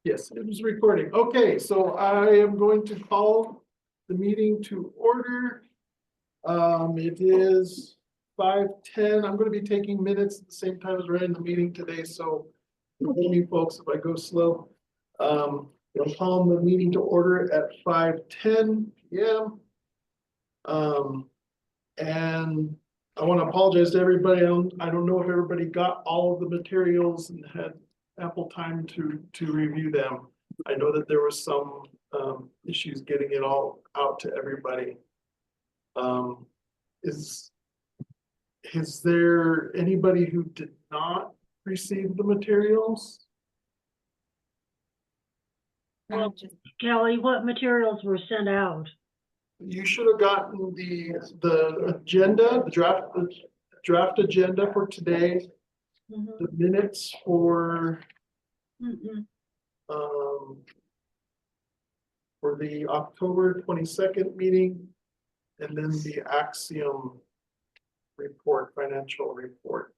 Yes, it was recording. Okay, so I am going to call the meeting to order. It is 5:10. I'm going to be taking minutes at the same time as we're in the meeting today, so forgive me folks if I go slow. We'll call the meeting to order at 5:10 p.m. And I want to apologize to everybody. I don't know if everybody got all of the materials and had ample time to review them. I know that there was some issues getting it all out to everybody. Is there anybody who did not receive the materials? Well, Kelly, what materials were sent out? You should have gotten the agenda, the draft agenda for today, the minutes for for the October 22nd meeting, and then the Axiom report, financial report.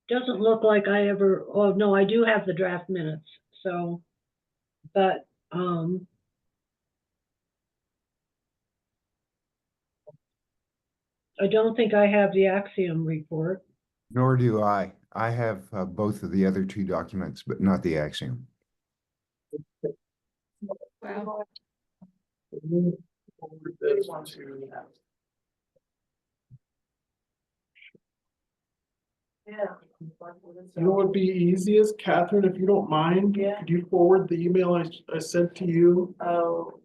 Doesn't look like I ever, oh, no, I do have the draft minutes, so, but, I don't think I have the Axiom report. Nor do I. I have both of the other two documents, but not the Axiom. Well, Move forward this to- Yeah. You know what would be easiest, Catherine, if you don't mind? Yeah. Could you forward the email I sent to you? Oh.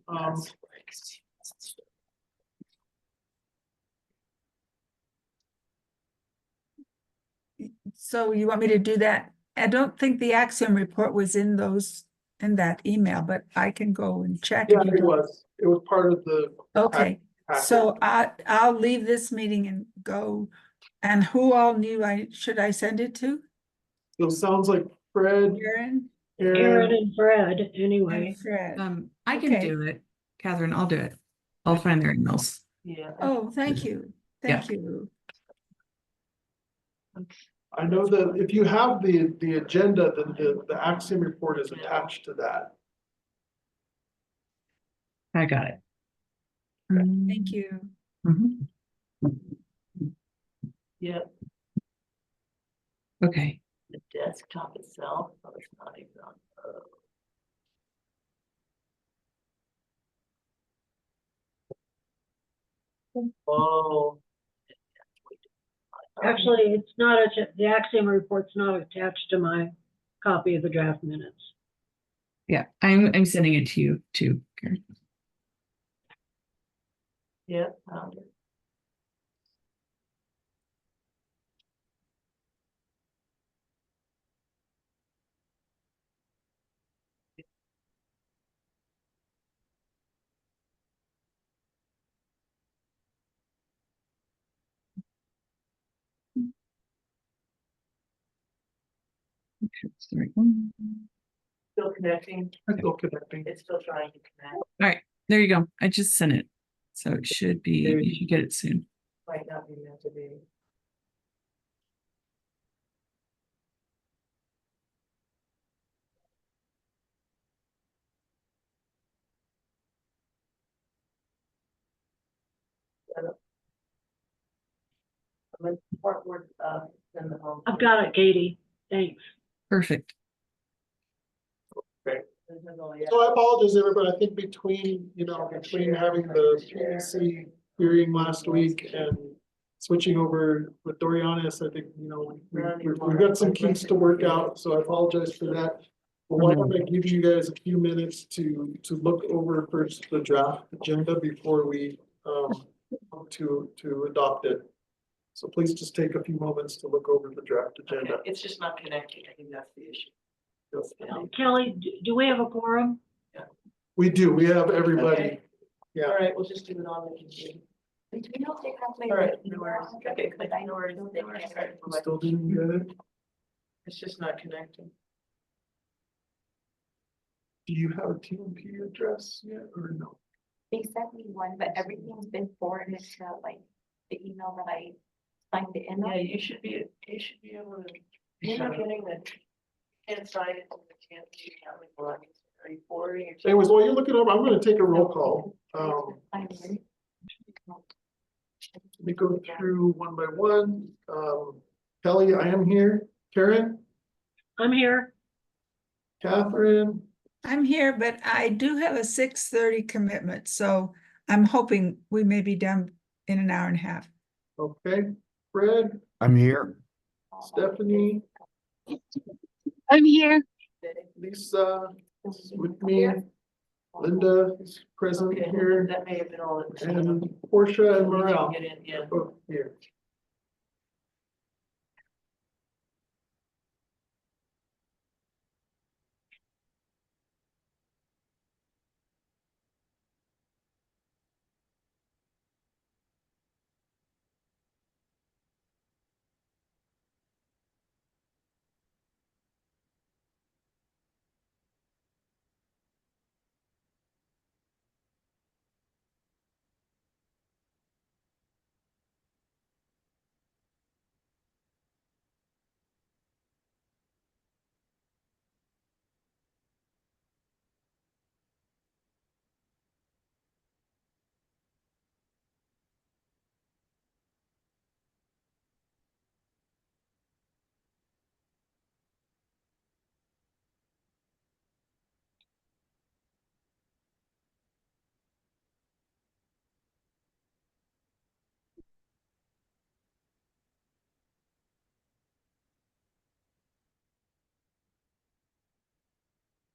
So you want me to do that? I don't think the Axiom report was in that email, but I can go and check. Yeah, if you it don't- was. It was part of the Okay, packet. so I'll leave this meeting and go. And who all knew should I send it to? So it sounds like Fred, Aaron Aaron Aaron, and Fred, anyway. and Fred. I can Okay. do it. Catherine, I'll do it. I'll find their emails. Yeah. Oh, thank you. Thank you. I know that if you have the agenda, then the Axiom report is attached to that. I got it. Thank you. Mhm. Yeah, Okay. the desktop itself, oh, it's not even on. Oh. Actually, it's not, the Axiom report's not attached to my copy of the draft minutes. Yeah, I'm sending it to you too, Karen. Yeah. Found it. It's the right one. Still connecting, Still connecting. it's still trying to connect, All right, there you go. I just sent it. So it should be, There you should get it soon. might not be meant to be. I'm in part word, in the home. I've got it, Katie. Thanks. Perfect. So I apologize, everybody. I think between having the PDC hearing last week and switching over with Dorianis, I think, we've got some kinks to work out, so I apologize for that. But why don't I give you guys a few minutes to look over first the draft agenda before we to adopt it. So please just take a few moments to look over the draft agenda. Okay, it's just not connecting, I think that's the issue. Kelly, do we have a quorum? We do, we have everybody. Okay. Yeah. All right, we'll just do it on the computer. All right, no worries. Okay, good. No worries. Still didn't get it? It's just not connecting. Do you have a TMP address yet or no? They sent me one, but everything's been forwarded to like the email that I signed it in. Yeah, you should be able to. You're not getting the inside and the chance to count the lines. Are you forwarding? it to- Anyways, while you're looking up, I'm gonna take a roll call. I'm in. Let me go through one by one. Kelly, I am here. Karen, I'm here. Catherine, I'm here, but I do have a 6:30 commitment, so I'm hoping we may be done in an hour and a half. okay, Fred, I'm here. Stephanie, I'm here. Lisa is with me. Linda is present Okay, here, that may have been all. it- and Portia and We didn't Morel Get in, yeah. are both here.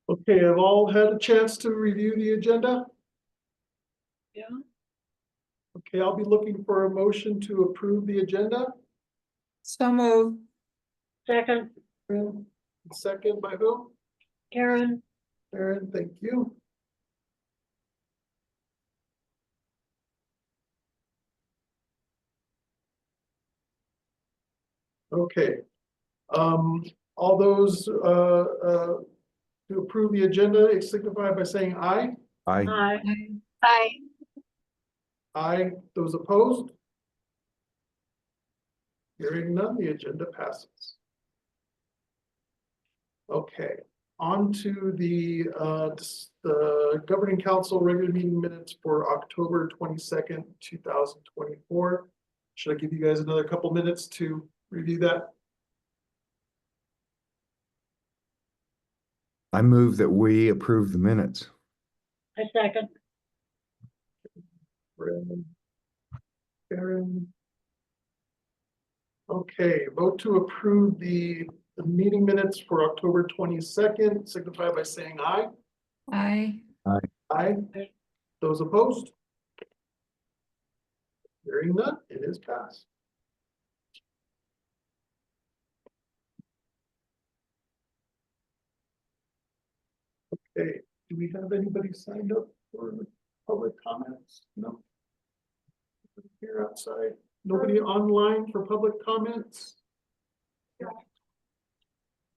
Okay, have all had a chance to review the agenda? Yeah. Okay, I'll be looking for a motion to approve the agenda. So move. Second, Second by who? Karen. Aaron, thank you. Okay, all those, to approve the agenda, signify by saying aye. I, Aye. Bye. Aye, those opposed? Hearing none, the agenda passes. Okay, on to the governing council regular meeting minutes for October 22nd, 2024. Should I give you guys another couple minutes to review that? I move that we approve the minutes. I second. Brandon, Karen. Okay, vote to approve the meeting minutes for October 22nd, signify by saying aye. Aye. Aye. Those opposed? Hearing none, it is passed. Okay, do we have anybody signed up for public comments? No. Here outside, nobody online for public comments?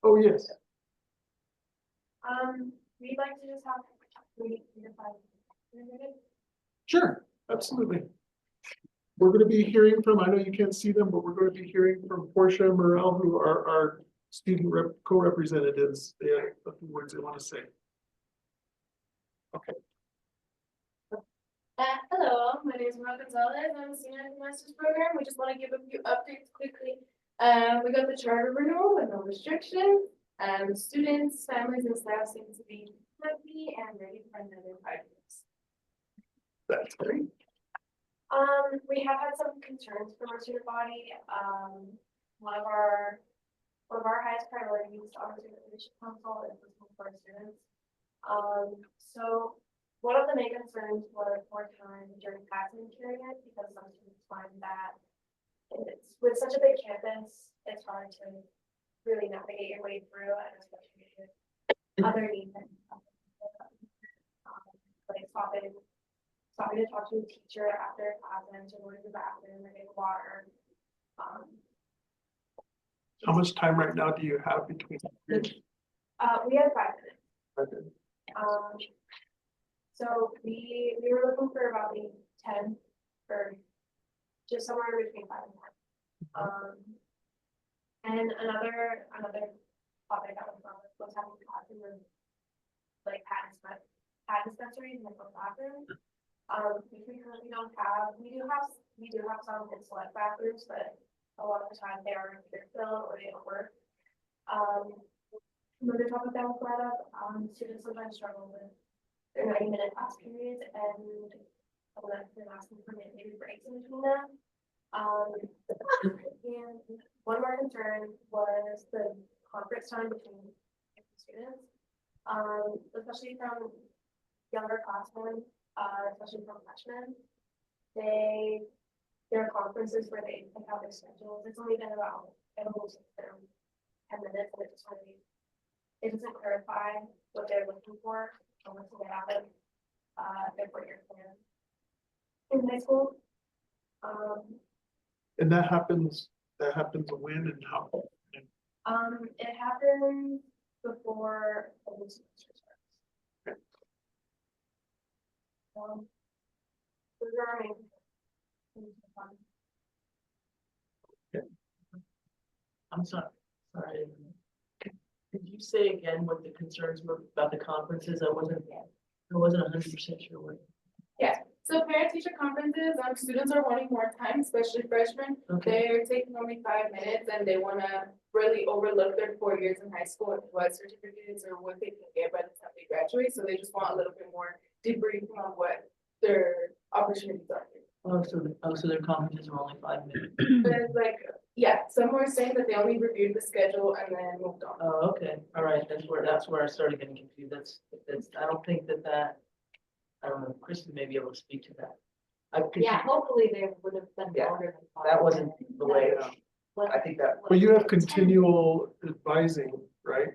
Oh, yes, We'd like to just have. 3 to 5 minutes. sure, absolutely. We're gonna be hearing from, I know you can't see them, but we're gonna be hearing from Portia and Morel, who are our student co-representatives. They have a few words they want to say. Hello, my name is Mara Gonzalez. I'm a senior in the master's program. We just want to give a few updates quickly. We got the charter renewal with no restrictions. Students, families, and staff seem to be happy and ready for another 5 years. That's great. We have had some concerns from our student body. One of our highest priorities on the student admission council is listening to our students. So one of the main concerns was more time during passing period, because some students find that it's with such a big campus, it's hard to really navigate your way through, and especially with other needs. Like stopping to talk to a teacher after class and to go to the bathroom or get water. How much time right now do you have between? We have 5 minutes. Okay. So we were looking for about maybe 10 or just somewhere in between 5 and 10. And another topic I was on was having classes in like pad dispensaries and like bathrooms. Which we currently don't have. We do have some in select bathrooms, but a lot of the time they are either filled or they don't work. Another topic that was brought up, students sometimes struggle with their 90-minute class periods and they're asking for maybe breaks in between them. And one more concern was the conference time between students, especially from younger classmen, especially from freshmen. There are conferences where they have their schedules. It's only been about, it almost 10 minutes, and it doesn't clarify what they're looking for unless they have it, their 4-year plan in high school. And that happens when and how? It happens before the new semester starts. Those are our main things. I'm sorry. Could you say again what the concerns were about the conferences? I wasn't 100% sure what. Yeah, so parent-teacher conferences, students are wanting more time, especially freshmen. Okay, They're taking only 5 minutes and they wanna really overlook their 4 years in high school and what certificates or what they can get by the time they graduate. So they just want a little bit more debriefing on what their opportunities are. so their conferences are only 5 minutes. But it's like, yeah, some were saying that they only reviewed the schedule and then moved on. Oh, okay, all right, that's where I started getting confused. That's, I don't think that, I don't know, Kristen may be able to speak to that. Yeah, hopefully they would have been Yeah, longer than 5 That wasn't the way, What- I think that, But you have continual advising, right?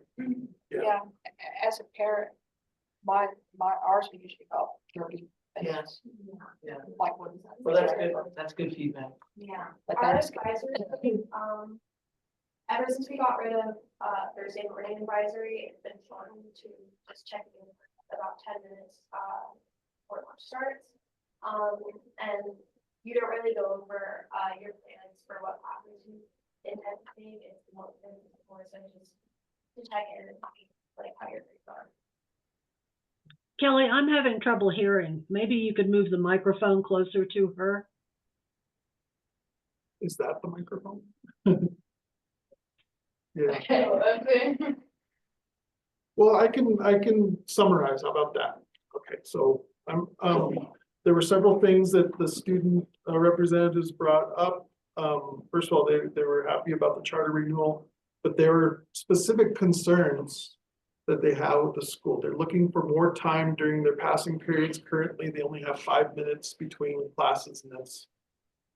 Yeah, as a parent, ours are usually about 30 yes, yeah, Like, what is that? well, that's good feedback. Yeah, But our that is. advisors, ever since we got rid of, Thursday morning advisory, it's been fun to just check in about 10 minutes, before lunch starts. And you don't really go over, your plans for what classes you intend to take, it's more than just to check in and see, like, how your grades are. Kelly, I'm having trouble hearing. Maybe you could move the microphone closer to her. Is that the microphone? Yeah, Okay. well, I can summarize, how about that? Okay, so there were several things that the student representatives brought up. First of all, they were happy about the charter renewal, but there were specific concerns that they have with the school. They're looking for more time during their passing periods. Currently, they only have 5 minutes between classes, and that's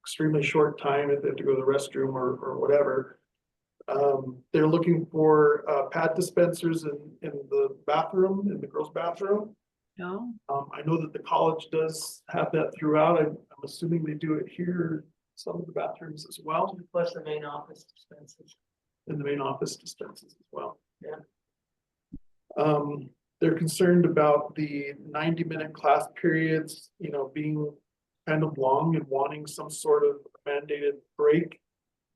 extremely short time if they have to go to the restroom or whatever. They're looking for pad dispensers in the bathroom, in the girls' bathroom. No? I know that the college does have that throughout. I'm assuming they do it here, some of the bathrooms as well, Plus the main office dispenses. and the main office dispenses as well. Yeah. They're concerned about the 90-minute class periods, being kind of long and wanting some sort of mandated break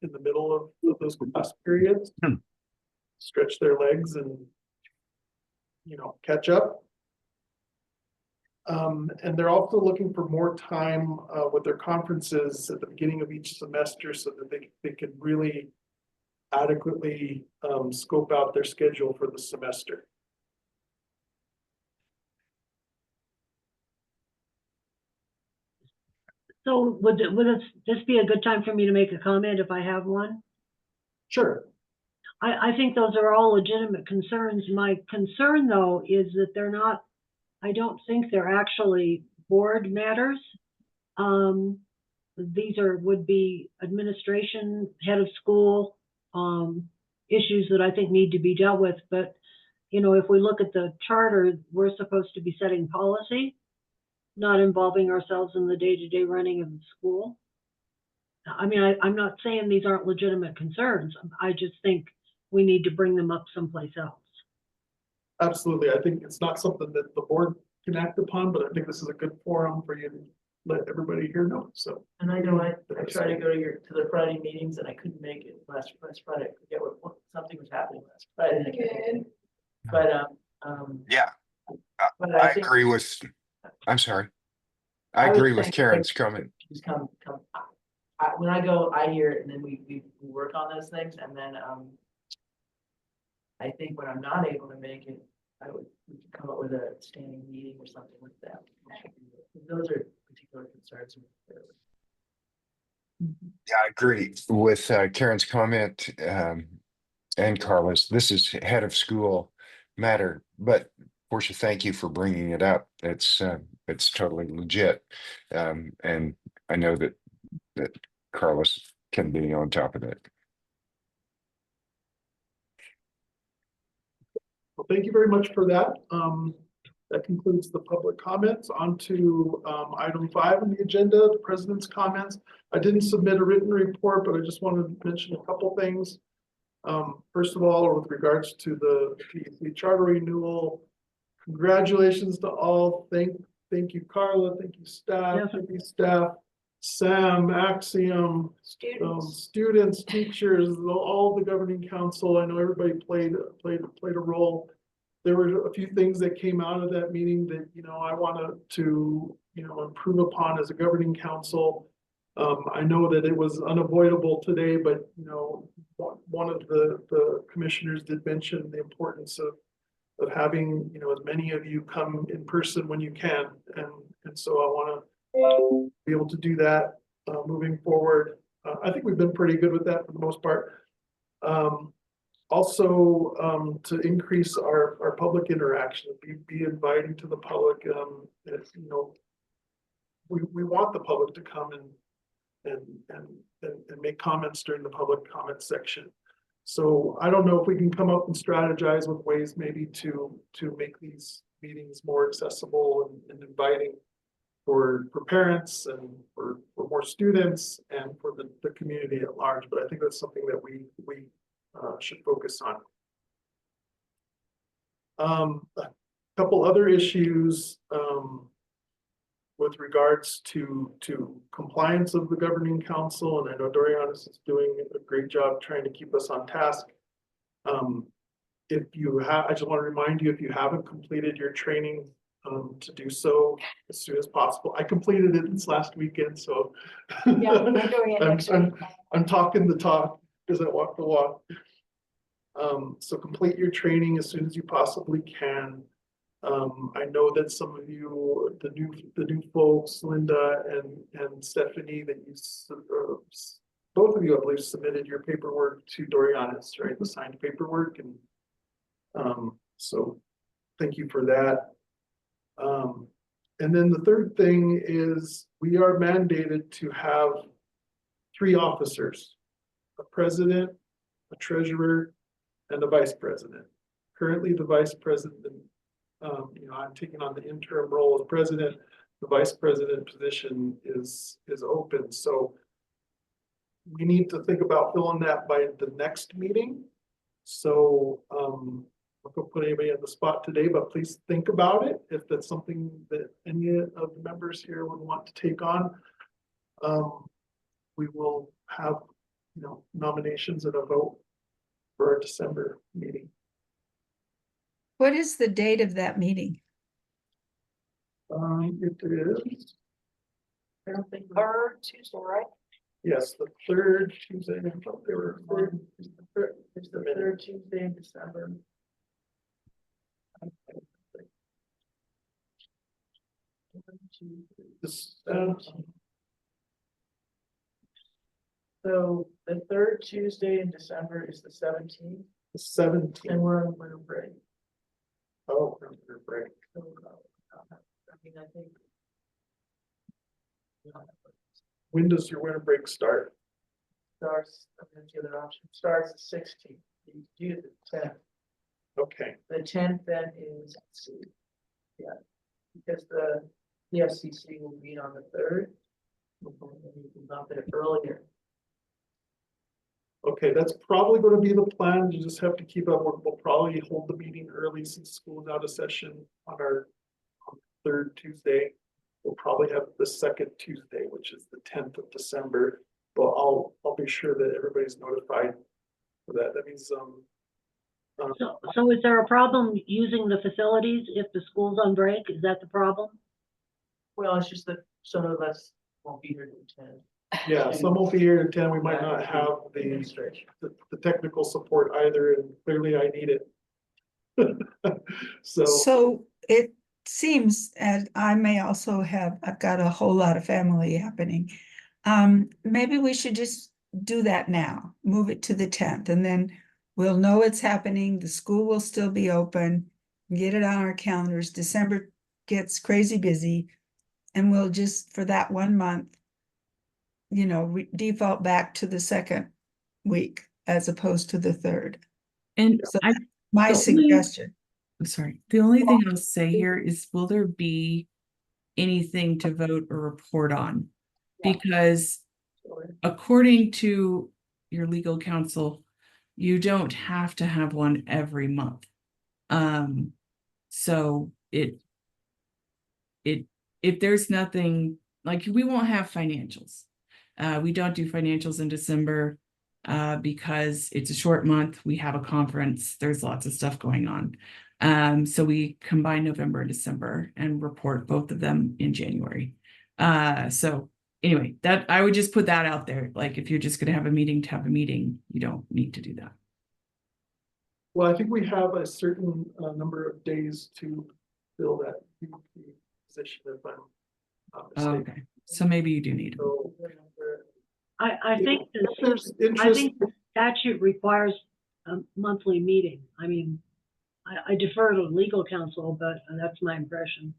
in the middle of those class periods. Stretch their legs and, catch up. And they're also looking for more time with their conferences at the beginning of each semester so that they can really adequately scope out their schedule for the semester. So would this be a good time for me to make a comment if I have one? Sure. I think those are all legitimate concerns. My concern, though, is that they're not, I don't think they're actually board matters. These would be administration, head of school, issues that I think need to be dealt with. But, if we look at the charter, we're supposed to be setting policy, not involving ourselves in the day-to-day running of the school. I mean, I'm not saying these aren't legitimate concerns. I just think we need to bring them up someplace else. Absolutely. I think it's not something that the board can act upon, but I think this is a good forum for you to, let everybody here know, so. And I know I tried to go to the Friday meetings and I couldn't make it last Friday. I forget what, something was happening last Friday. And I couldn't make it. But, Yeah, but I think agree with, I'm sorry. I I was agree with saying, Karen's comment. just come. When I go, I hear it and then we work on those things and then, I think when I'm not able to make it, we could come up with a standing meeting or something like that. Those are particular concerns. Yeah, I agree with Karen's comment, and Carlos. This is head of school matter, but Portia, thank you for bringing it up. It's totally legit. And I know that Carlos can be on top of it. Well, thank you very much for that. That concludes the public comments. On to item 5 on the agenda, the president's comments. I didn't submit a written report, but I just wanted to mention a couple things. First of all, with regards to the PEC charter renewal, congratulations to all. Thank you, Carla. Thank you, staff. Yes. Thank you, staff. Sam, Axiom, students, teachers, all the governing council. I know everybody played a role. There were a few things that came out of that meeting that, I wanted to, improve upon as a governing council. I know that it was unavoidable today, but, one of the commissioners did mention the importance of having, as many of you come in person when you can. And so I want to be able to do that moving forward. I think we've been pretty good with that for the most part. Also, to increase our public interaction, be inviting to the public. We want the public to come and make comments during the public comment section. So I don't know if we can come up and strategize with ways maybe to make these meetings more accessible and inviting for parents and for more students and for the community at large. But I think that's something that we should focus on. A couple other issues with regards to compliance of the governing council, and I know Dorianis is doing a great job trying to keep us on task. If you have, I just want to remind you, if you haven't completed your training, to do so as soon as possible. I completed it this last weekend, so I'm talking the talk because I walk the walk. So complete your training as soon as you possibly can. I know that some of you, the new folks, Linda and Stephanie, that you both of you, I believe, submitted your paperwork to Dorianis, right? The signed paperwork, and so thank you for that. And then the third thing is we are mandated to have 3 officers: a president, a treasurer, and a vice president. Currently, the vice president, I'm taking on the interim role as president. The vice president position is open, so we need to think about filling that by the next meeting. So I'm not gonna put anybody on the spot today, but please think about it if that's something that any of the members here would want to take on. We will have nominations and a vote for our December meeting. What is the date of that meeting? It is, I don't think. Third Tuesday, right? yes, the 3rd Tuesday. I thought they were It's the 3rd Tuesday in December. So the 3rd Tuesday in December is the 17th, the 17th. and we're on winter break. Oh, winter break. So, I mean, I think. When does your winter break start? Starts, the other option, starts the 16th, you do the 10th. Okay, The 10th then is, let's see, yeah, because the FCC will meet on the 3rd. And you can bump it earlier. okay, that's probably going to be the plan. You just have to keep up. We'll probably hold the meeting early since school is out of session on our 3rd Tuesday. we'll probably have the second Tuesday, which is the 10th of December. But I'll be sure that everybody's notified for that. That means, So is there a problem using the facilities if the school's on break? Is that the problem? Well, it's just that some of us won't be here to attend. yeah, some will be here at 10. We might not have the Administration. the technical support either, and clearly I need it. So, So it seems, and I may also have, I've got a whole lot of family happening. Maybe we should just do that now, move it to the 10th, and then we'll know it's happening. The school will still be open. Get it on our calendars. December gets crazy busy. And we'll just, for that 1 month, you know, default back to the second week as opposed to the third. And So I, that's my the only- suggestion. I'm sorry, the only thing I'll say here is, will there be anything to vote or report on? Because according to your legal counsel, you don't have to have one every month. So if there's nothing, like, we won't have financials. We don't do financials in December because it's a short month. We have a conference. There's lots of stuff going on. So we combine November and December and report both of them in January. So anyway, that I would just put that out there. Like, if you're just gonna have a meeting to have a meeting, you don't need to do that. well, I think we have a certain number of days to fill that VP position if I'm not mistaken. Okay, so maybe you do need them. So, I think, if there's I interest, think the statute requires a monthly meeting. I mean, I defer to legal counsel, but that's my impression.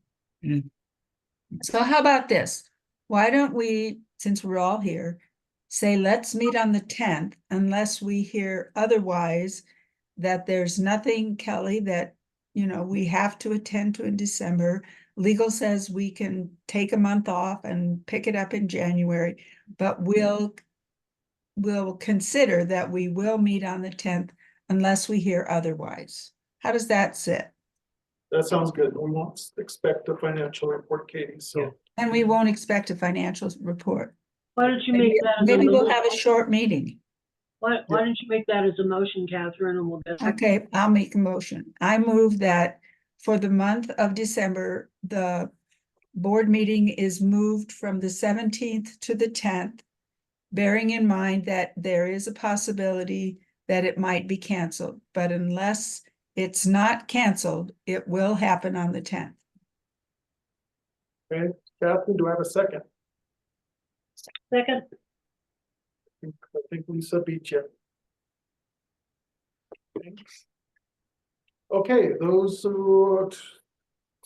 So how about this? Why don't we, since we're all here, say, let's meet on the 10th unless we hear otherwise, that there's nothing, Kelly, that, you know, we have to attend to in December. Legal says we can take a month off and pick it up in January, but we'll consider that we will meet on the 10th unless we hear otherwise. How does that sit? that sounds good. We won't expect a financial report, Katie, so. And we won't expect a financial report. Why don't you make that as a Maybe we'll motion? have a short meeting. Why don't you make that as a motion, Catherine, and we'll get. Okay, I'll make a motion. I move that for the month of December, the board meeting is moved from the 17th to the 10th, bearing in mind that there is a possibility that it might be canceled, but unless it's not canceled, it will happen on the 10th. Okay, Catherine, do I have a second? Second, I think Lisa beat you. Thanks. Okay, those who,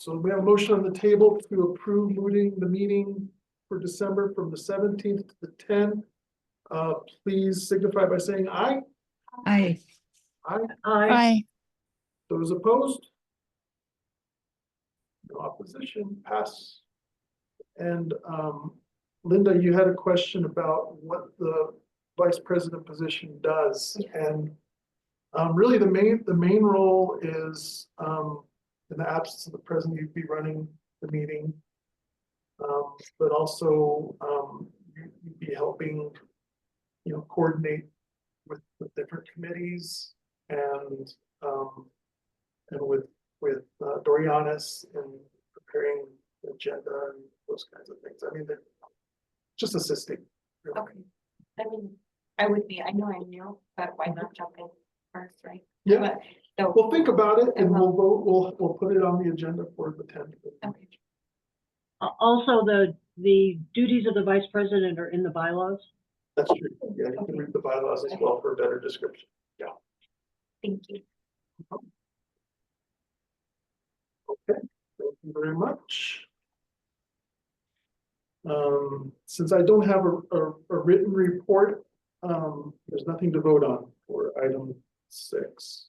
so we have a motion on the table to approve moving the meeting for December from the 17th to the 10th. Please signify by saying aye. Aye. aye. Those opposed? No opposition, pass. And Linda, you had a question about what the vice president position does. And really the main role is in the absence of the president, you'd be running the meeting. But also you'd be helping, you know, coordinate with different committees and with Dorianis and preparing the agenda and those kinds of things. I mean, they're just assisting. Really. Okay, I mean, I would be, I know I'm new, but why not jump in first, right? Yeah, But, so, we'll think about it and I we'll will. vote, we'll put it on the agenda for the 10th. okay, Also, the duties of the vice president are in the bylaws. That's true. Yeah, you can read the bylaws as well for a better description. thank you. Okay, thank you very much. Since I don't have a written report, there's nothing to vote on for item 6.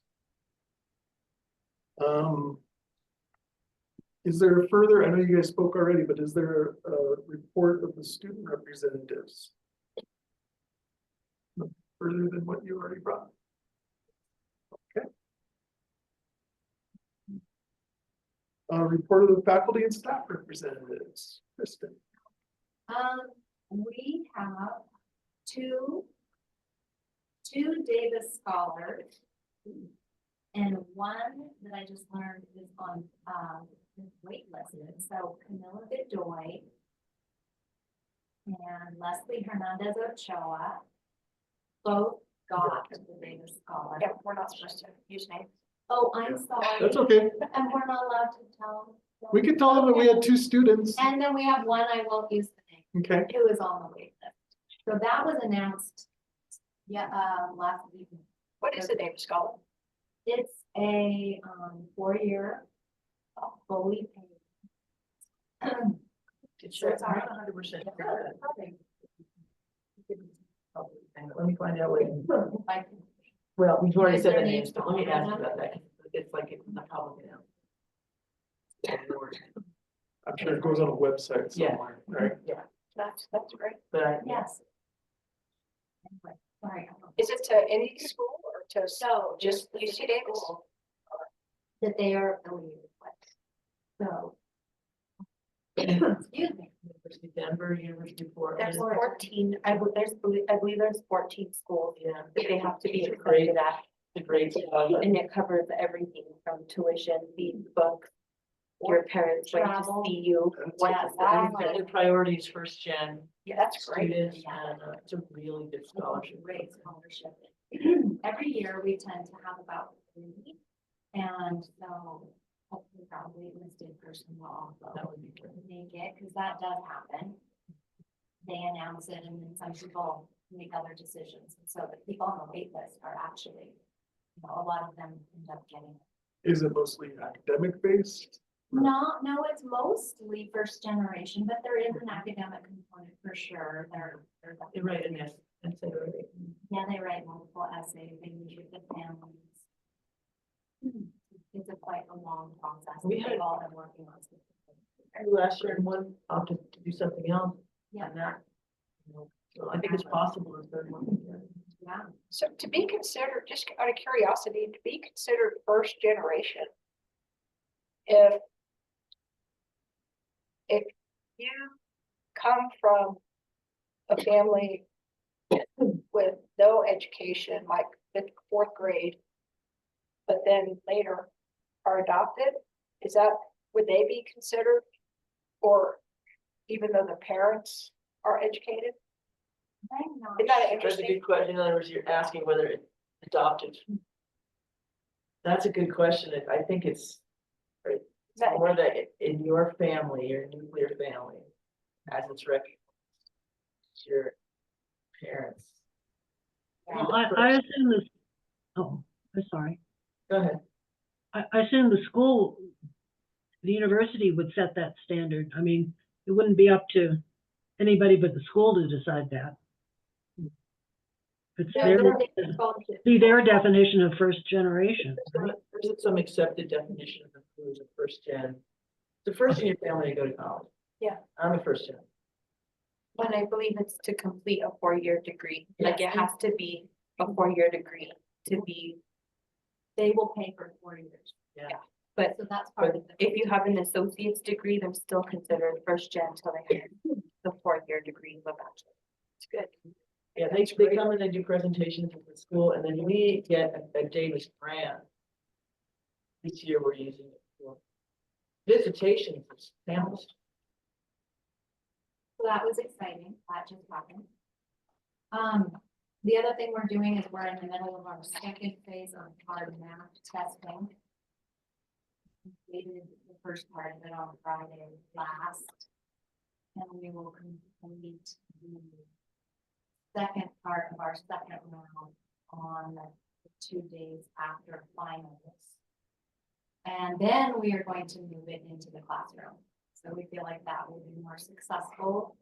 Is there a further, I know you guys spoke already, but is there a report of the student representatives? No further than what you already brought? Okay. Report of the faculty and staff representatives. Kristen. We have two Davis scholars. And one that I just learned is on, is waitlisted, so Camilla Bedoy and Leslie Hernandez Ochoa both got the Davis Scholar. Yeah, we're not supposed to use names. Oh, I'm sorry. That's okay. And we're not allowed to tell. We could tell them that we had two students. And then we have one, I won't use the name, Okay, who is on the wait list. So that was announced, yeah, last week. What is the Davis Scholar? It's a, 4-year, fully paid. It's So sorry. not 100%. Let me find out what. Like, Well, we've already Is said there the names names, but let me ask on about that. It's like it's not public now. I'm sure it goes on a website Yeah. somewhere, right? Yeah, That's great. but I, yes. Anyway, sorry. Is it to any school or to? So Just just UC Davis? that they are affiliated with. So. Excuse me. University of Denver, University of There's Portland. 14, I believe there's 14 schools Yeah. that they have to be It's great. accepted at. The grades. And it covers everything from tuition, fees, books, your parents going to Travel. see you. That's The priorities first gen Yeah, that's great. students, and it's a really good scholarship. Great scholarship. Every year we tend to have about 3, and so hopefully our waitlisted person will also That would be great. make it, because that does happen. They announce it and then some people make other decisions. And so the people on the wait list are actually, a lot of them end up getting it. Is it mostly academic based? No, it's mostly first generation, but there is an academic component for sure. They're They write in this, and say, Yeah, they write multiple essays, they meet with the families. It's quite a long process. We had- They've all been working on something. last year, and one opted to do something else. Yeah. And that, so I think it's possible in third one. Yeah. So to be considered, just out of curiosity, to be considered first generation. If you come from a family with no education, like fifth, 4th grade, but then later are adopted, would they be considered? Or even though the parents are educated? I'm not Isn't that sure. That's a interesting? good question. In other words, you're asking whether it's adopted. That's a good question. I think it's more that in your family, your nuclear family, as it's recognized, your parents. Well, I assume this, oh, I'm sorry. Go ahead. I assume the university would set that standard. I mean, it wouldn't be up to anybody but the school to decide that. It's their definition of first generation. There's some accepted definition of who is a first gen. The first in your family to go to college. Yeah. I'm a first gen. And I believe it's to complete a 4-year degree, like Yeah. it has to be a 4-year degree to be. They will pay for 4 years. Yeah. But so that's part of it. If you have an associate's degree, they're still considered first gen until they have the 4-year degree of a bachelor. It's good. Yeah, they come and they do presentations at the school, and then we get a Davis grant. This year we're using it for visitations of families. So that was exciting. That just happened. The other thing we're doing is we're in the middle of our second phase of hard math testing. Completed the first part of it on Friday last. And we will complete the second part of our second round on the 2 days after finals. And then we are going to move it into the classroom. So we feel like that will be more successful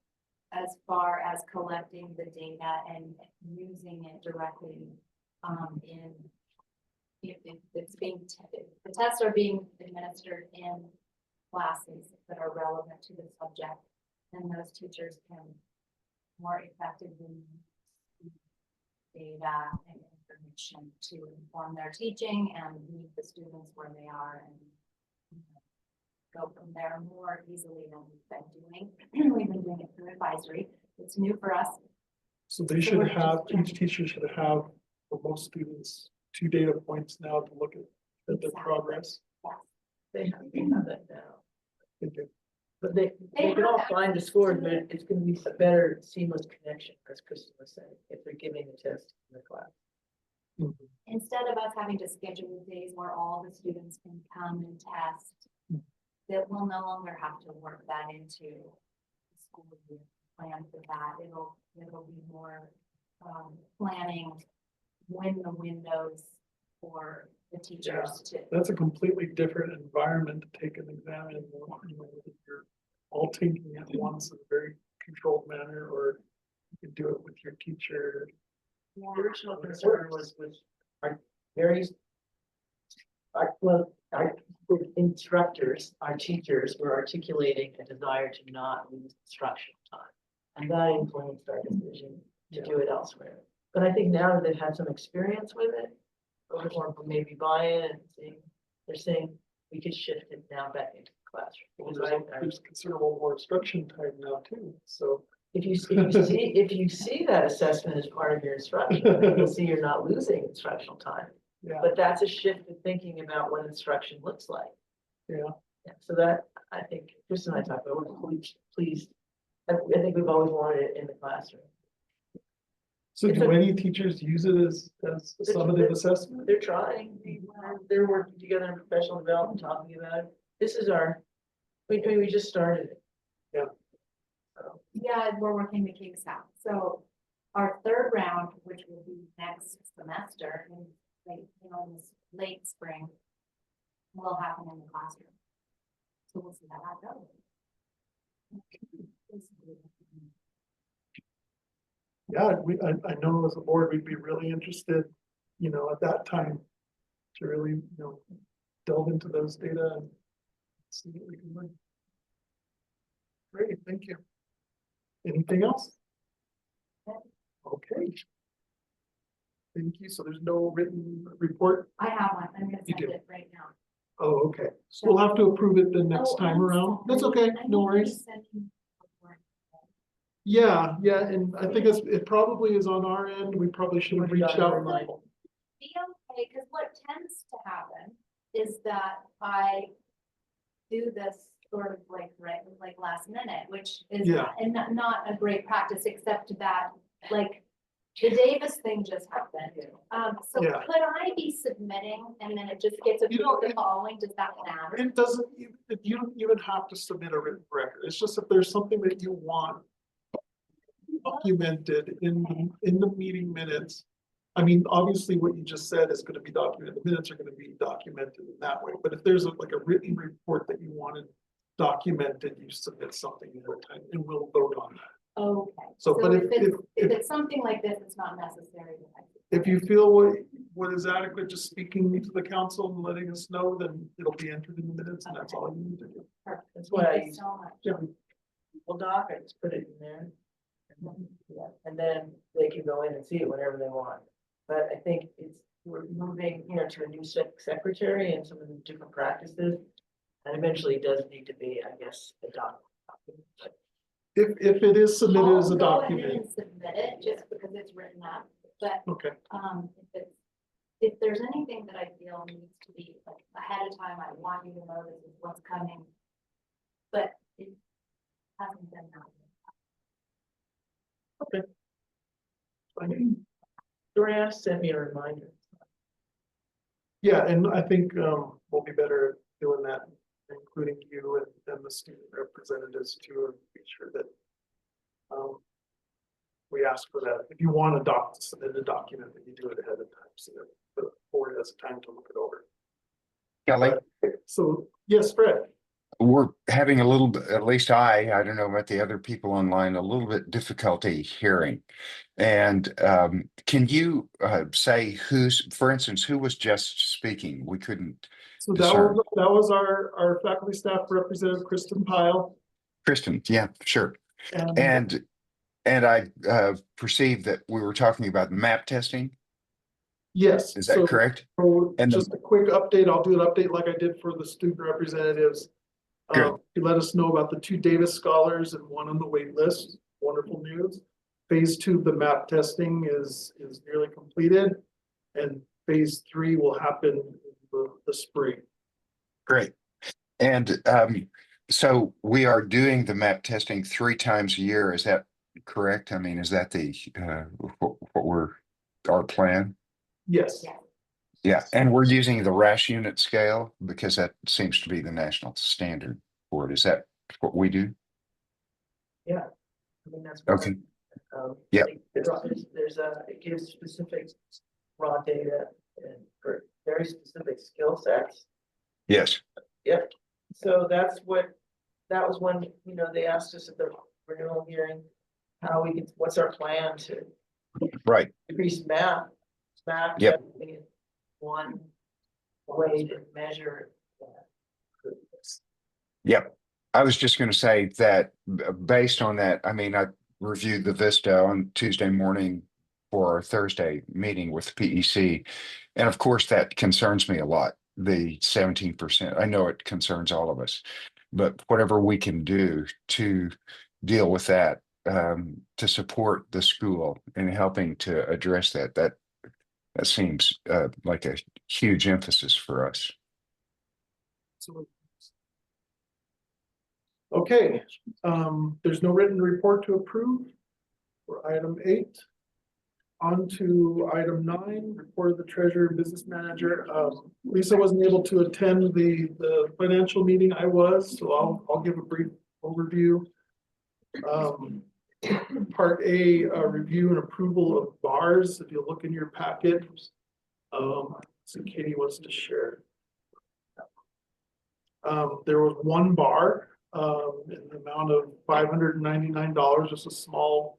as far as collecting the data and using it directly if it's being, the tests are being administered in classes that are relevant to the subject, and those teachers can more effectively use data and information to inform their teaching and meet the students where they are and go from there more easily than we've been doing. We've been doing it through advisory. It's new for us. So they So should we're have, just- each teacher should have, for most students, 2 data points now to look at their Exactly. progress. They have that now. They do. But they can have all access find the to scores, but it. it's gonna be a better seamless connection, as Kristen was saying, if they're giving the test in the class. Mhm. Instead of us having to schedule days where all the students can come and test, that we'll no longer have to work that into the school year plan for that. It'll be more, planning when the windows for the teachers to. That's a completely different environment to take an exam in, you know, if you're all taking it once in a very controlled manner, or you can do it with your teacher. The original concern was with our various. Our instructors, our teachers were articulating a desire to not lose instructional time. And that influenced our decision to do it elsewhere. But I think now that they've had some experience with it, a little more maybe buy-in and seeing, they're saying we could shift it now back into the classroom. Because There's considerable more instruction time now too, so. if you see that assessment as part of your instruction, then you'll see you're not losing instructional time. Yeah, But that's a shift in thinking about what instruction looks like. yeah. Yeah, so that, I think, Chris and I talked about, we're pleased. I think we've always wanted it in the classroom. So It's do a- any teachers use it as a summative assessment? They're trying, they're working together in professional development, talking about it. This is we just started it. Yeah. So, Yeah, we're working the kinks out. So our third round, which will be next semester in late, in this late spring, will happen in the classroom. So we'll see how that goes. Yeah, I know as a board, we'd be really interested, you know, at that time to really, you know, delve into those data and see what we can learn. Great, thank you. Anything else? Okay. Thank you. So there's no written report? I have one. I'm gonna You send do. it right now. Oh, okay. So we'll have to approve it the next Oh, time I'm around. That's sorry. okay, I no need to worries. send you a report. Yeah, and I think it probably is on our end. We probably should have reached out. Be okay, because what tends to happen is that I do this sort of like last minute, which is Yeah. and not a great practice, except that like the Davis thing just happened. So Yeah. could I be submitting and then it just gets You know, approved the following? Does that matter? It doesn't, you don't even have to submit a written record. It's just if there's something that you want documented in the meeting minutes. I mean, obviously what you just said is gonna be documented, the minutes are gonna be documented in that way, but if there's like a written report that you wanted documented, you submit something in the time and we'll vote on that. Okay. So, but if If it's something like this, it's not necessary. then I- if you feel what is adequate, just speaking to the council and letting us know, then it'll be entered in the minutes and that's all you need to do. Perfect. That's what I Thank you use. so much. Yeah. Google Doc, I just put it in there. Yeah, and then they can go in and see it whenever they want. But I think we're moving, to a new secretary and some of the different practices. And eventually it does need to be, I guess, a document. But If it is submitted as a I'll go ahead document, and submit it just because it's written up, but okay, if there's anything that I feel needs to be like ahead of time, I want you to know this is what's coming. But it hasn't been that. fine. Doriana sent me a reminder. Yeah, and I think we'll be better at doing that, including you and the student representatives to be sure that we ask for that. If you want a submit a document, then you do it ahead of time, so that the board has time to look it over. Kelly, So, yes, Fred. we're having a little bit, at least I don't know about the other people online, a little bit difficulty hearing. And can you say for instance, who was just speaking? We couldn't. So Discern. that was our faculty staff representative, Kristen Pyle. Kristen, yeah, sure. And I perceived that we were talking about map testing. Yes. Is that so- correct? So And just a quick update, I'll do an update like I did for the student representatives. Good. He let us know about the 2 Davis scholars and 1 on the wait list. Wonderful news. Phase 2 of the map testing is nearly completed. And phase 3 will happen in the spring. Great. And so we are doing the map testing 3 times a year. Is that correct? I mean, is that the what we're our plan? Yes. Yeah. Yeah, and we're using the RAS unit scale because that seems to be the national standard for it. Is that what we do? Yeah. I mean, that's. Okay. Yeah. Yep. It gives specific raw data and for very specific skill sets. Yes. Yep, so that was when, you know, they asked us at the renewal hearing, what's our plan to Right. increase map Yep. testing is one way to measure that. Yep. I was just going to say that based on that, I mean, I reviewed the Vista on Tuesday morning for our Thursday meeting with PEC. And of course, that concerns me a lot. The 17%. I know it concerns all of us, but whatever we can do to deal with that, to support the school in helping to address that seems like a huge emphasis for us. Okay, there's no written report to approve for item 8. On to item 9, report of the treasurer and business manager. Lisa wasn't able to attend the financial meeting. I was, so I'll give a brief overview. Part A, review and approval of bars. If you look in your packet, so Katie wants to share. There was 1 bar in the amount of $599, just a small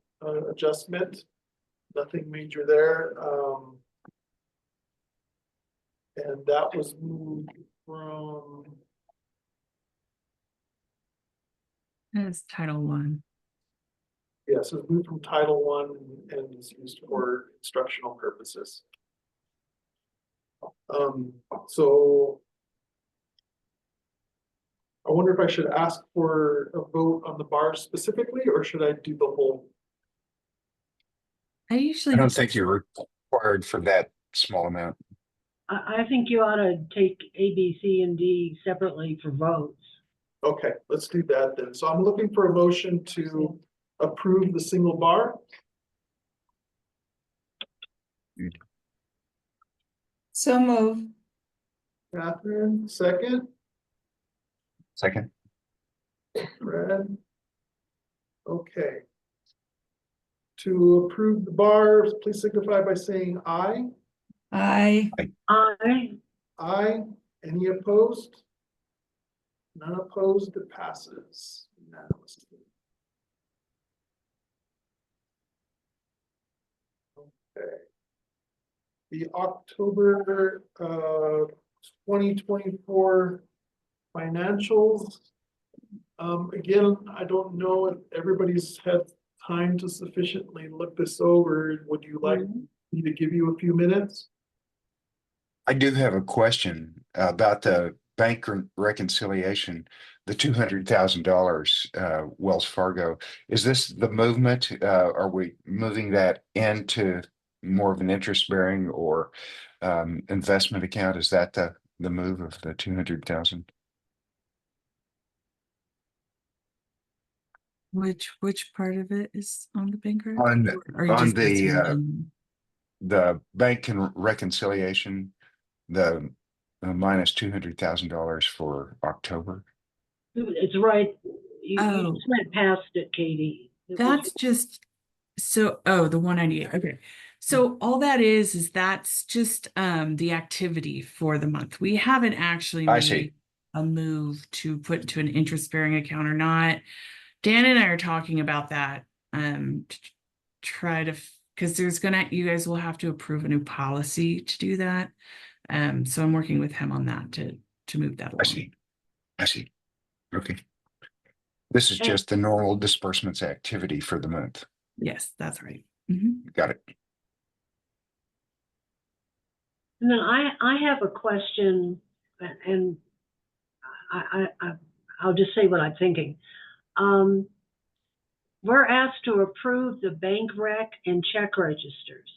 adjustment. Nothing major there. And that was moved from, It's Title I. yes, it was moved from Title I and is used for instructional purposes. So I wonder if I should ask for a vote on the bars specifically, or should I do the whole? I usually I don't think you're required for that small amount. I think you ought to take A, B, C, and D separately for votes. Okay, let's do that then. So I'm looking for a motion to approve the single bar. So move. Catherine, second. Second. Brad. Okay. To approve the bars, please signify by saying aye. Aye. Aye. Aye. Any opposed? None opposed, it passes unanimously. Okay. The October 2024 financials. Again, I don't know if everybody's had time to sufficiently look this over. Would you like me to give you a few minutes? I do have a question about the bank reconciliation, the $200,000 Wells Fargo. Is this the movement? Are we moving that into more of an interest bearing or investment account? Is that the move of the 200,000? which part of it is on the bank record? On Or are you on just asking? the bank reconciliation, the minus $200,000 for October. It's right. You Oh. just went past it, Katie. It was- That's just so, the 198. Okay. So all that is that's just the activity for the month. We haven't actually I see. made a move to put into an interest bearing account or not. Dan and I are talking about that to try to, because you guys will have to approve a new policy to do that. So I'm working with him on that to move that along. I see. Okay. This is just the normal disbursements activity for the month. Yes, that's right. Mhm. Got it. And then I have a question, and I'll just say what I'm thinking. We're asked to approve the bank rec and check registers.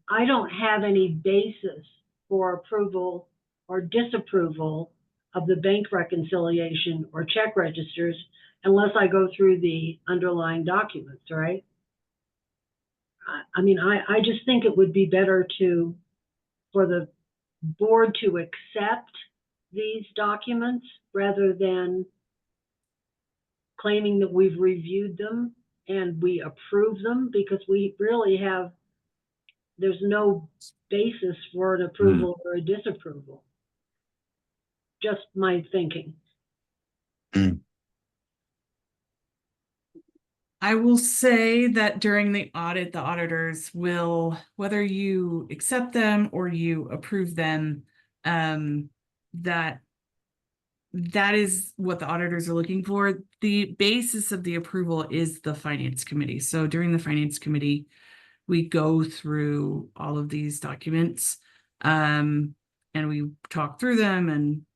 I don't have any basis for approval or disapproval of the bank reconciliation or check registers unless I go through the underlying documents, right? I mean, I just think it would be better for the board to accept these documents rather than claiming that we've reviewed them and we approve them, because we really there's no basis for an approval or a disapproval. Just my thinking. I will say that during the audit, the auditors will, whether you accept them or you approve them, that is what the auditors are looking for. The basis of the approval is the finance committee. So during the finance committee, we go through all of these documents, and we talk through them and,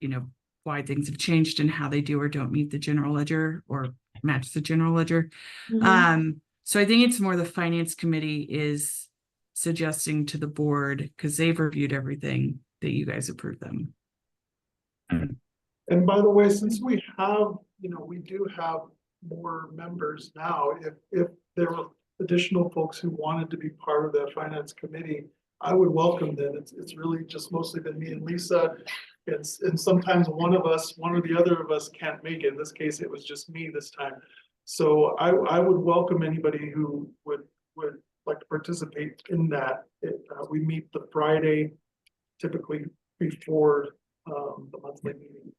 you know, why things have changed and how they do or don't meet the general ledger or match the general ledger. So I think it's more the finance committee is suggesting to the board, because they've reviewed everything, that you guys approve them. And by the way, since we have, we do have more members now, if there were additional folks who wanted to be part of that finance committee, I would welcome them. It's really just mostly been me and Lisa. And sometimes one or the other of us can't make it. In this case, it was just me this time. So I would welcome anybody who would like to participate in that. We meet the Friday, typically before the monthly meeting.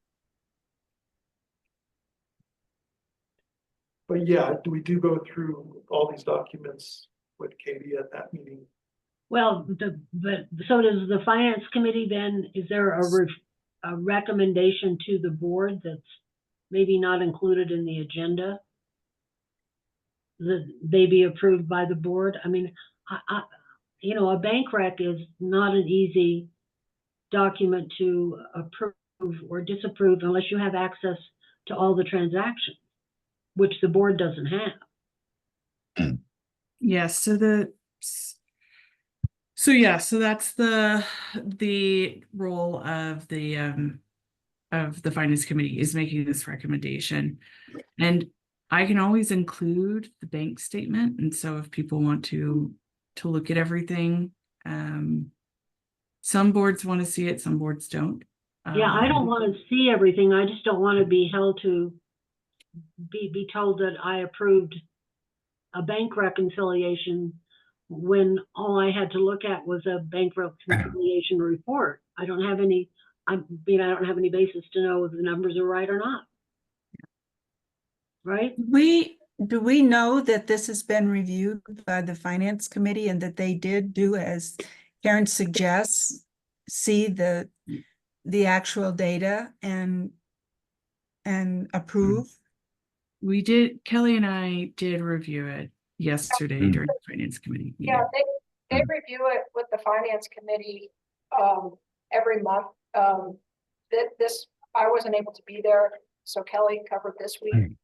But yeah, we do go through all these documents with Katie at that meeting. Well, so does the finance committee then, is there a recommendation to the board that's maybe not included in the agenda? That they be approved by the board? I mean, a bank rec is not an easy document to approve or disapprove unless you have access to all the transactions, which the board doesn't have. Yes, so that's the role of the finance committee, is making this recommendation. And I can always include the bank statement, and so if people want to look at everything, some boards want to see it, some boards don't. Yeah, I don't want to see everything. I just don't want to be held to be told that I approved a bank reconciliation when all I had to look at was a bank reconciliation report. I don't have any basis to know if the numbers are right or not. Right? Do we know that this has been reviewed by the finance committee and that they did do as Karen suggests, see the actual data and approve? We did, Kelly and I did review it yesterday during the finance committee meeting. Yeah, they review it with the finance committee every month. This I wasn't able to be there, so Kelly covered this week.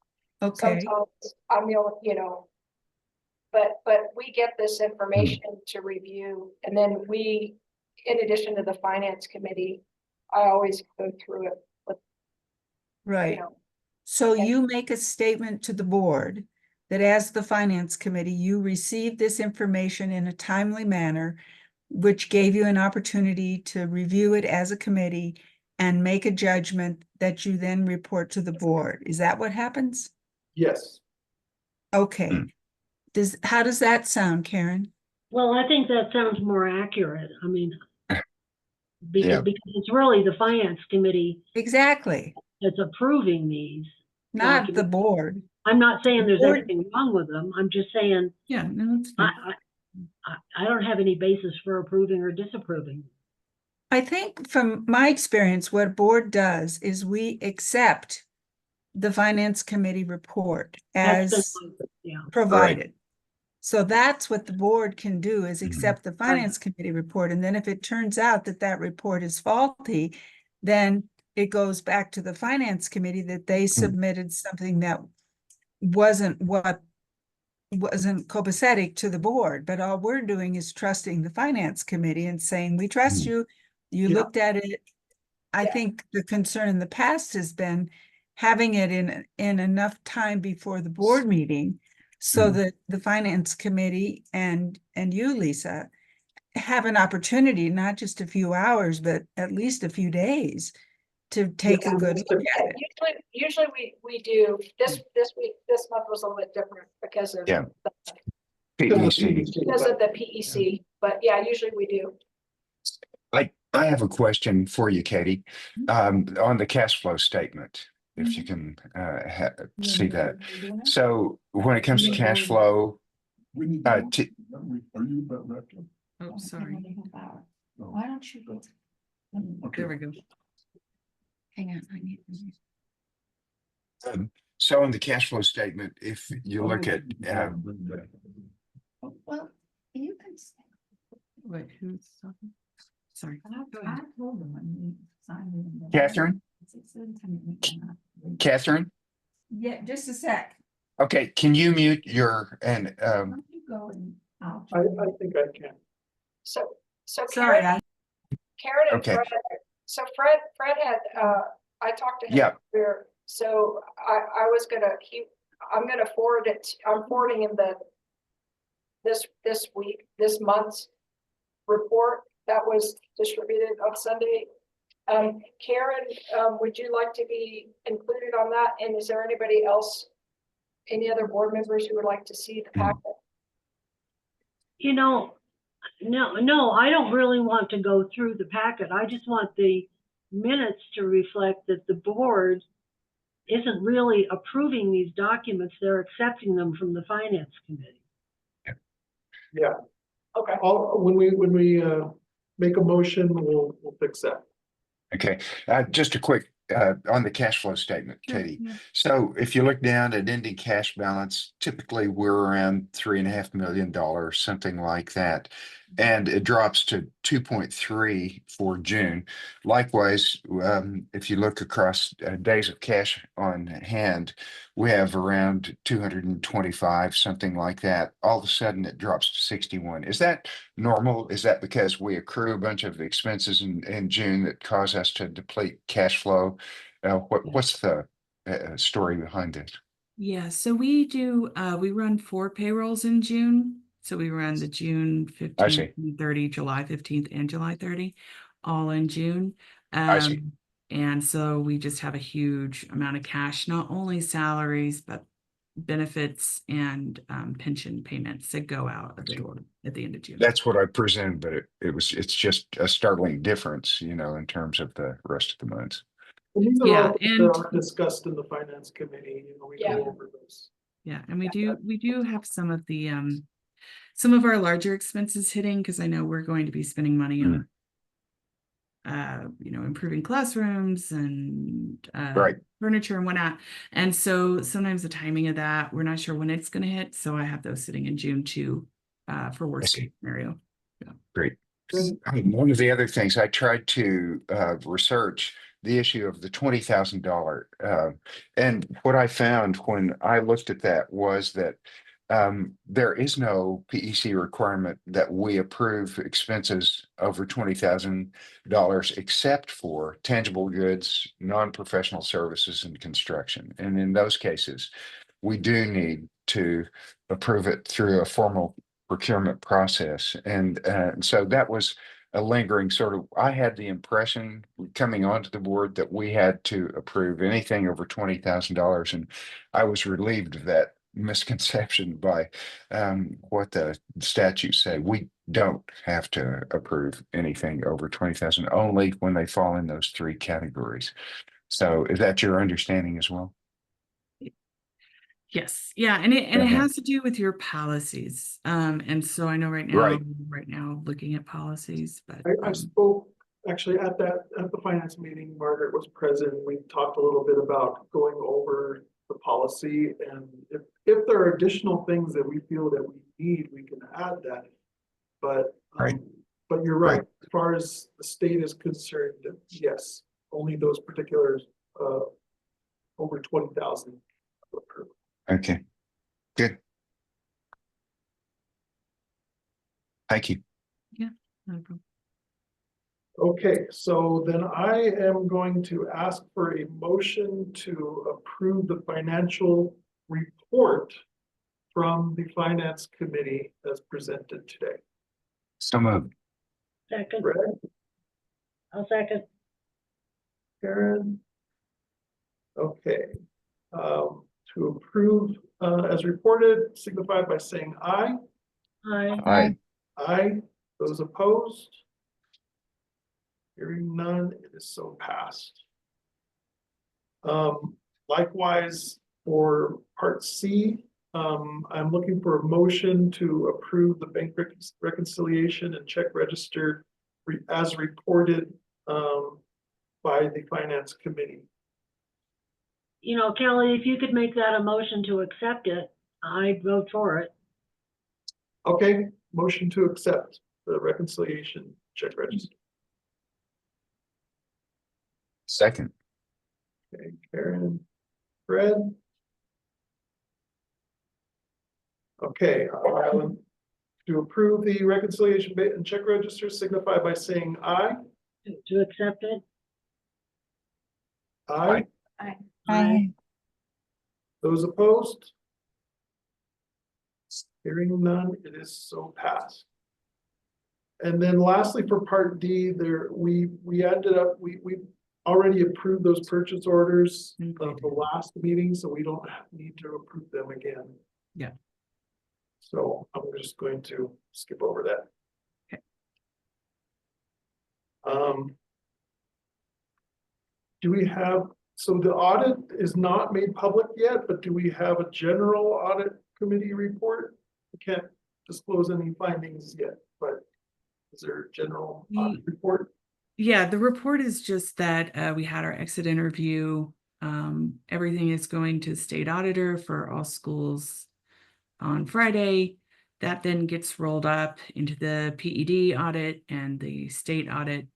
Okay. Sometimes I'm the only, but we get this information to review, and then we, in addition to the finance committee, I always go through it with, Right. So you make a statement to the board that as the finance committee, you received this information in a timely manner, which gave you an opportunity to review it as a committee and make a judgment that you then report to the board. Is that what happens? Yes. Okay. How does that sound, Karen? Well, I think that sounds more accurate. I mean, because it's really the finance committee Exactly. that's approving these. Not documents. the board. I'm not saying there's board- anything wrong with them. I'm just saying Yeah, no, that's fine. I don't have any basis for approving or disapproving. I think from my experience, what board does is we accept the finance committee report That's as yeah. provided. So that's what the board can do, is accept the finance committee report. And then if it turns out that that report is faulty, then it goes back to the finance committee that they submitted something that wasn't copacetic to the board, but all we're doing is trusting the finance committee and saying, we trust you. You Yeah. looked at it. I think the concern in the past has been having it in enough time before the board meeting so that the finance committee and you, Lisa, have an opportunity, not just a few hours, but at least a few days to take a good look at it. Usually we do, this week, this month was a little bit different because of. Yeah. PEC. Because of the PEC, but yeah, usually we do. I have a question for you, Katie, on the cash flow statement, if you can see that. So when it comes to cash flow, We need Uh, to. t- Are you about wrapped up? Oh, sorry. Why don't you go? Okay. There we go. Hang on, I need. so in the cash flow statement, if you look at, Well, you can. Wait, who's talking? Sorry. Go I ahead. told them when we signed it. Catherine? Catherine, Yeah, just a sec. okay, can you mute your, and, Why don't you go and I'll. I think I can. So Sorry, Karen and Okay. Fred, so Fred had, I talked to him. Yeah. earlier, so I was gonna, I'm gonna forward it, I'm forwarding him this week, this month's report that was distributed on Sunday. Karen, would you like to be included on that? And is there anybody else, any other board members who would like to see the packet? You know, no, I don't really want to go through the packet. I just want the minutes to reflect that the board isn't really approving these documents. They're accepting them from the finance committee. Yeah, Okay. when we make a motion, we'll fix that. okay, just a quick, on the cash flow statement, Sure, Katie. yeah. So if you look down at ending cash balance, typically we're around $3.5 million, something like that. And it drops to 2.3 for June. Likewise, if you look across days of cash on hand, we have around 225, something like that. All of a sudden it drops to 61. Is that normal? Is that because we accrue a bunch of expenses in June that cause us to deplete cash flow? What's the story behind this? Yeah, so we do, we run 4 payrolls in June. So we run the June 15th, and 30, July 15th, and July 30, all in June. I see. And so we just have a huge amount of cash, not only salaries, but benefits and pension payments that go out of the door at the end of June. That's what I presumed, but it's just a startling difference, in terms of the rest of the months. And these are Yeah, all things that are discussed in the finance committee, we Yeah. go over those. Yeah, and we do have some of the some of our larger expenses hitting, because I know we're going to be spending money on improving classrooms and Right. furniture and whatnot. And so sometimes the timing of that, we're not sure when it's going to hit. So I have those sitting in June too, for worst case scenario. Great. One of the other things I tried to research the issue of the $20,000. And what I found when I looked at that was that there is no PEC requirement that we approve expenses over $20,000 except for tangible goods, non-professional services, and construction. And in those cases, we do need to approve it through a formal procurement process. And so that was a lingering sort of, I had the impression coming onto the board that we had to approve anything over $20,000. And I was relieved of that misconception by what the statutes say. We don't have to approve anything over 20,000, only when they fall in those 3 categories. So is that your understanding as well? Yes, yeah, and it Uh-huh. has to do with your policies. And so I know right now looking at policies, but I spoke, actually, at the finance meeting, Margaret was present, we talked a little bit about going over the policy, and if there are additional things that we feel that we need, we can add that. But, Right. but you're right, as far as the state is concerned, yes, only those particulars, over 20,000. approved. Okay, good. Thank you. No problem. Okay, so then I am going to ask for a motion to approve the financial report from the Finance Committee as presented today. So moved. Second, Greg, I'll second. Karen? Okay, to approve, as reported, signify by saying aye. Aye. Aye. Aye. Those opposed? Hearing none, it is so passed. Likewise, for part C, I'm looking for a motion to approve the bank reconciliation and check register as reported by the Finance Committee. You know, Kelly, if you could make that a motion to accept it, I'd vote for it. Okay, motion to accept the reconciliation check register. Second. Okay, Karen, Fred. Okay, to approve the reconciliation and check register, signify by saying aye. To accept it? Aye. Aye. Those opposed? Hearing none, it is so passed. And then lastly, for part D, we ended up, we already approved those purchase orders of the last meeting, so we don't need to approve them again. Yeah. So I'm just going to skip over that. Okay. Do we have, so the audit is not made public yet, but do we have a general audit committee report? We can't disclose any findings yet, but is there a general audit report? Yeah, the report is just that we had our exit interview. Everything is going to the state auditor for all schools on Friday. That then gets rolled up into the PED audit and the state audit.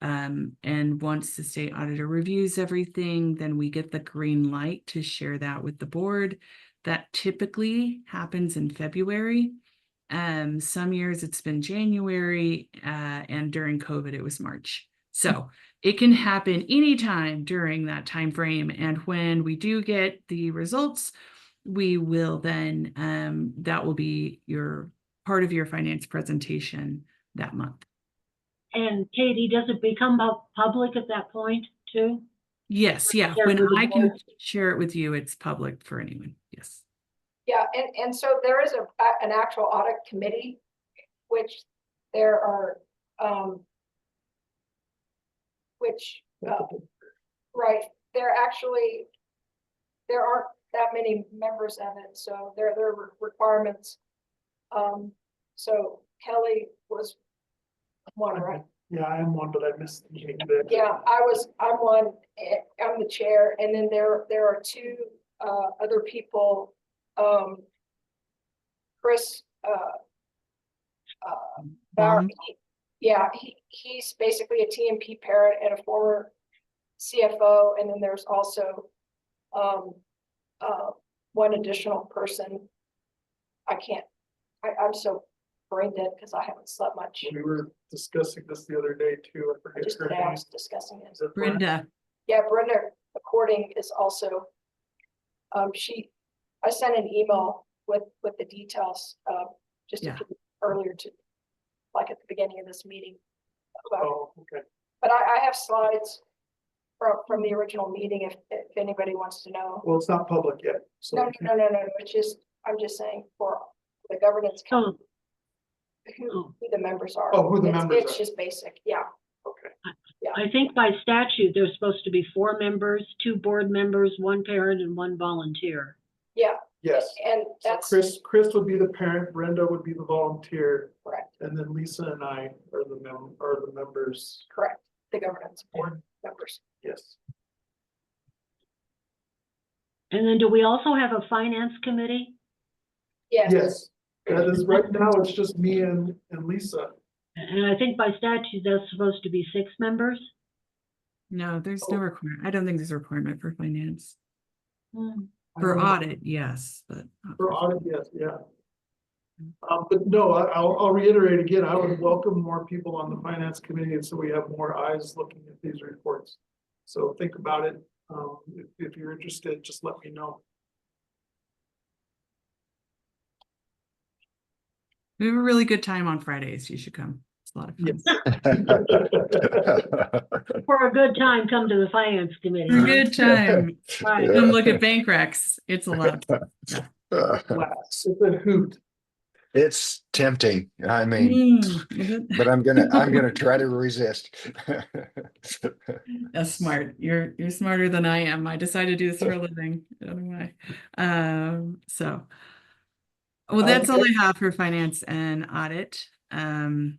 And once the state auditor reviews everything, then we get the green light to share that with the board. That typically happens in February. Some years it's been January, and during COVID it was March. So it can happen anytime during that time frame. And when we do get the results, we will then that will be your part of your finance presentation that month. And Katie, does it become public at that point too? Yes, yeah. Share When with the I can board? share it with you, it's public for anyone. Yes. Yeah, and so there is an actual audit committee, which there are, right, there aren't that many members of it, so there are requirements. So Kelly was one, right? Yeah, I am one, but I missed the meeting there. Yeah, I'm one, I'm the chair, and then there are two other people. Chris Bauer, he's basically a TMP parent and a former CFO, and then there's also one additional person. I'm so brain dead because I haven't slept much. We were discussing this the other day too. I forget Just her today I name. was discussing it. Is it Brenda? Brenda. Yeah, Brenda According is also, I sent an email with the details, just Yeah. earlier like at the beginning of this meeting. Oh, okay. But I have slides from the original meeting if anybody wants to know. Well, it's not public yet, so. No, it's just, I'm just saying for the governance, Oh, who the members are. Oh, who the members It's are. just basic, yeah. Okay. I think by statute, there's supposed to be 4 members, 2 board members, 1 parent and 1 volunteer. Yeah, Yes. and So that's Chris would be the parent, Brenda would be the volunteer, correct, and then Lisa and I are the members. correct, the governance board members. Yes. And then do we also have a finance committee? Yes. That is right now, it's just me and Lisa. And I think by statute, that's supposed to be 6 members. No, there's no requirement. I don't think there's a requirement for finance. Hmm. For I don't know. audit, yes, but. not For audit, yes, yeah. But no, I'll reiterate again, I would welcome more people on the finance committee, and so we have more eyes looking at these reports. So think about it. If you're interested, just let me know. We have a really good time on Fridays. You should come. It's a lot of fun. Yes. For a good time, come to the finance committee. A good time. Right. Come look at bank recs. It's a lot. It's a hoot. It's tempting, I mean, but I'm gonna try to resist. That's smart. You're smarter than I am. I decided to do this for a living. I don't know why. Well, that's all I have for finance and audit. Unless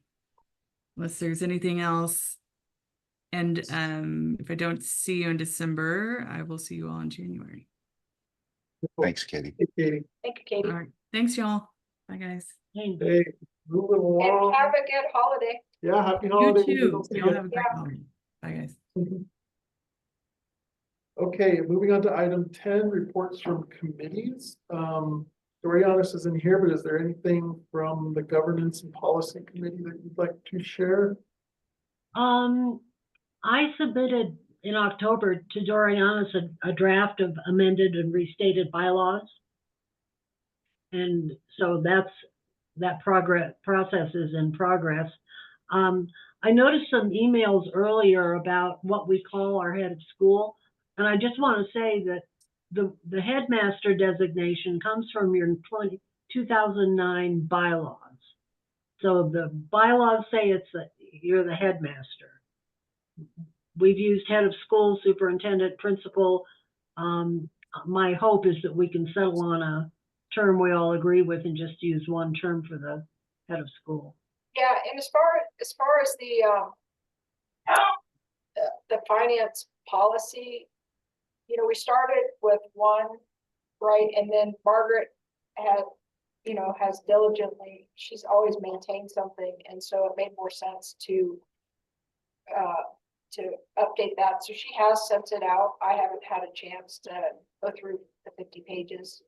there's anything else. And if I don't see you in December, I will see you all in January. Thanks, Katie. Hey, Katie. Thank you, Katie. All right. Thanks, y'all. Bye, guys. Hey, Hey, moving And along. have a good holiday. Yeah, happy You holidays. too. Y'all have a great holiday. Bye, guys. Okay, moving on to item 10, reports from committees. Dorianis isn't here, but is there anything from the governance and policy committee that you'd like to share? I submitted in October to Dorianis a draft of amended and restated bylaws. And so that process is in progress. I noticed some emails earlier about what we call our head of school. And I just want to say that the headmaster designation comes from your 2009 bylaws. So the bylaws say you're the headmaster. We've used head of school, superintendent, principal. My hope is that we can settle on a term we all agree with and just use one term for the head of school. Yeah, and as far as the finance policy, we started with one, right? And then Margaret has diligently, she's always maintained something. And so it made more sense to update that. So she has sent it out. I haven't had a chance to go through the 50 pages.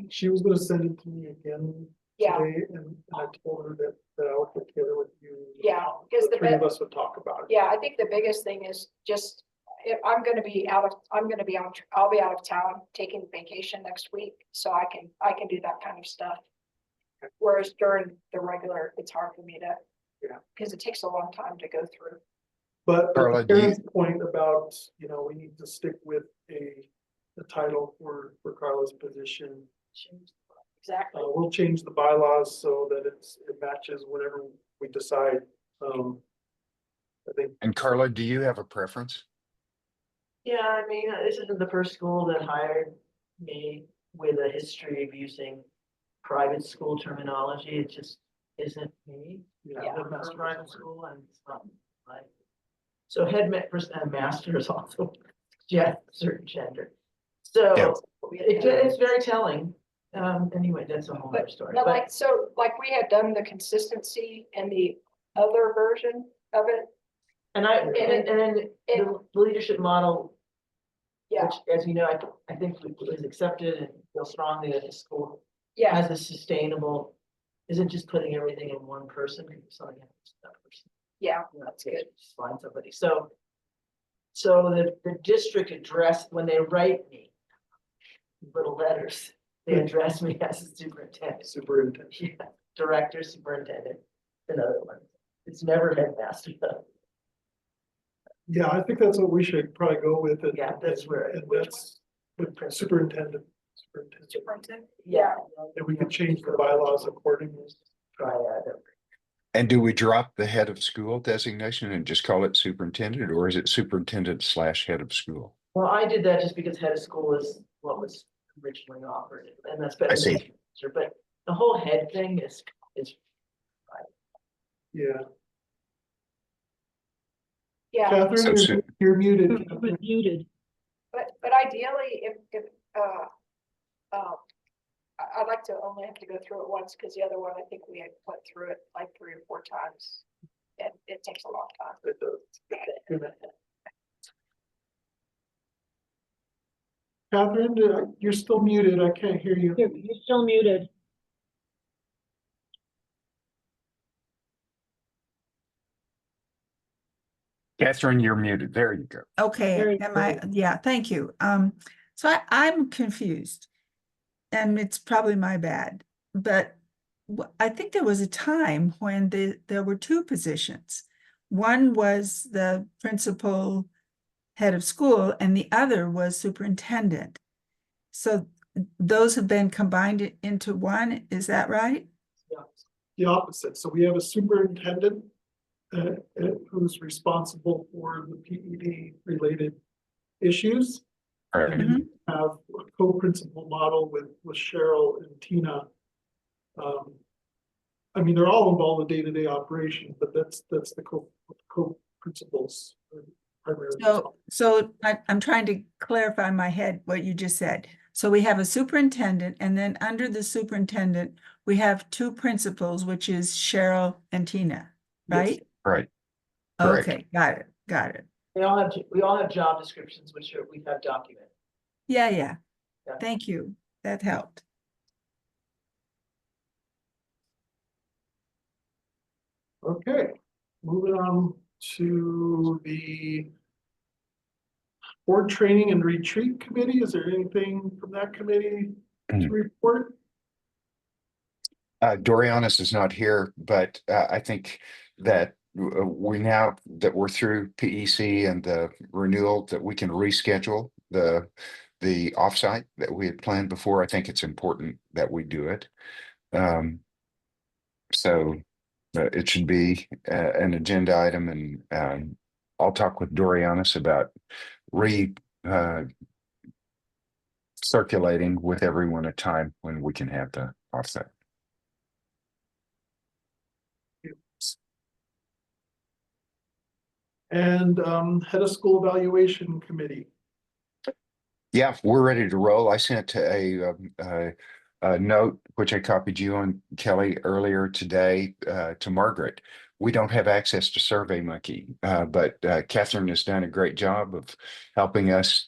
She was gonna send it to me again Yeah. today, and I told her that I would get together with you. Yeah, because The three of us would talk about it. Yeah, I think the biggest thing is just, if I'll be out of town taking vacation next week, so I can do that kind of stuff. Whereas during the regular, it's hard for me to, because it takes a long time to go through. But Carla, Karen's point about, we need to stick with the title for Carla's position. Exactly. We'll change the bylaws so that it matches whatever we decide. I think. And Carla, do you have a preference? Yeah, I mean, this isn't the first school that hired me with a history of using private school terminology. It just isn't me. Yeah. The master private school, and it's not like. So master is also certain gender. So Yeah. it's very telling. Anyway, that's a whole other story. But like we had done the consistency and the other version of it. And the leadership model, Yeah, which, as you know, I think was accepted and feel strongly that the school yeah, has a sustainable, isn't just putting everything in one person. Something happens to that person. yeah, that's good. Just find somebody. So the district addressed, when they write me little letters, they address me as a superintendent. Yeah, director, superintendent, another one. It's never headmaster though. Yeah, I think that's what we should probably go with. Yeah, that's where. And that's with superintendent. Superintendent. Yeah. And we could change the bylaws accordingly. Try that. And do we drop the head of school designation and just call it superintendent, or is it superintendent / head of school? Well, I did that just because head of school is what was originally offered, and that's better. I see. But the whole head thing is. Yeah. Yeah, Catherine, So you're muted. But muted. but ideally, if I'd like to only have to go through it once, because the other one, I think we had went through it like 3 or 4 times. And it takes a long time. It does. Catherine, you're still muted. I can't hear you. You're still muted. Catherine, you're muted. There you go. Okay, Very am I, yeah, thank you. So I'm confused. And it's probably my bad, but I think there was a time when there were two positions. One was the principal head of school and the other was superintendent. So those have been combined into one, is that right? The opposite. So we have a superintendent who's responsible for the PED related issues. Right. And then we have a co-principal model with Cheryl and Tina. I mean, they're all involved in day-to-day operations, but that's the co-principals. Primarily. So I'm trying to clarify in my head what you just said. So we have a superintendent, and then under the superintendent, we have two principals, which is Cheryl and Tina, right? Right. Correct. Okay, got it. we all have job descriptions, which we have documented. Yeah. Yeah. Thank you. That helped. Okay, moving on to the board training and retreat committee. Is there anything from that committee to report? Dorianis is not here, but I think that now that we're through PEC and the renewal, that we can reschedule the offsite that we had planned before. I think it's important that we do it. So it should be an agenda item, and I'll talk with Dorianis about circulating with everyone a time when we can have the offsite. And head of school evaluation committee. Yeah, we're ready to roll. I sent a note, which I copied you on, Kelly, earlier today to Margaret. We don't have access to SurveyMonkey, but Catherine has done a great job of helping us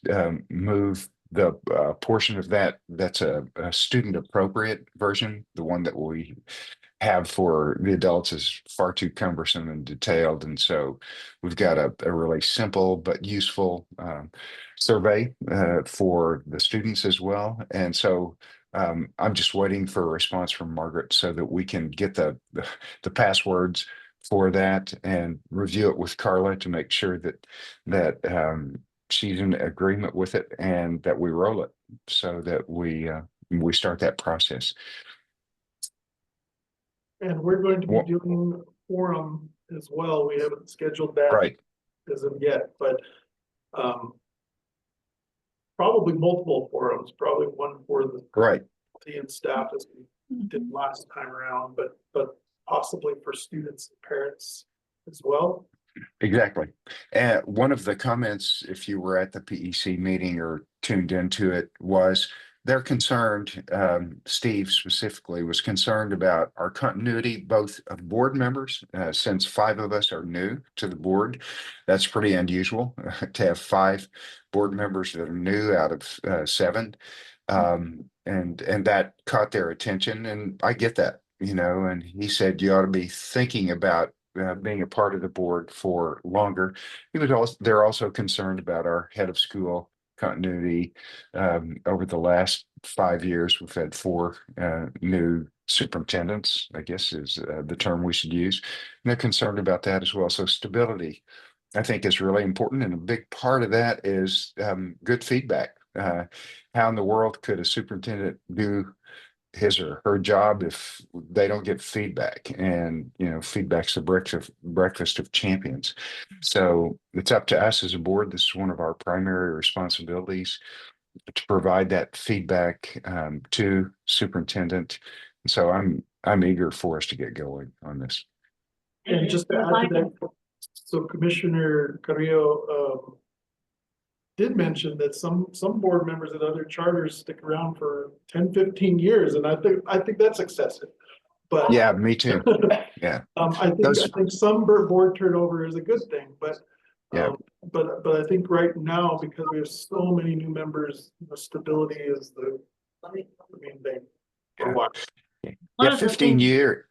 move the portion of that's a student appropriate version. The one that we have for the adults is far too cumbersome and detailed. And so we've got a really simple but useful survey for the students as well. And so I'm just waiting for a response from Margaret so that we can get the passwords for that and review it with Carla to make sure that she's in agreement with it and that we roll it so that we start that process. And we're going to be doing a forum as well. We haven't scheduled that Right. as of yet, but probably multiple forums, probably one for the Right. faculty and staff as we did last time around, but possibly for students and parents as well. Exactly. And one of the comments, if you were at the PEC meeting or tuned into it, was they're concerned, Steve specifically was concerned about our continuity, both of board members, since 5 of us are new to the board. That's pretty unusual to have 5 board members that are new out of 7. And that caught their attention, and I get that, and he said, you ought to be thinking about being a part of the board for longer. They're also concerned about our head of school continuity. Over the last 5 years, we've had 4 new superintendents, I guess is the term we should use. And they're concerned about that as well. So stability, I think, is really important. And a big part of that is good feedback. How in the world could a superintendent do his or her job if they don't get feedback? And feedback's the breakfast of champions. So it's up to us as a board. This is one of our primary responsibilities, to provide that feedback to superintendent. And so I'm eager for us to get going on this. And just to add to that, so Commissioner Carrillo did mention that some board members at other charters stick around for 10-15 years, and I think that's excessive. But yeah, me too. Yeah. I think some board turnover is a good thing, but Yeah. But I think right now, because we have so many new members, the stability is the main thing. For Yeah. what? One Yeah, of the 15 things- year,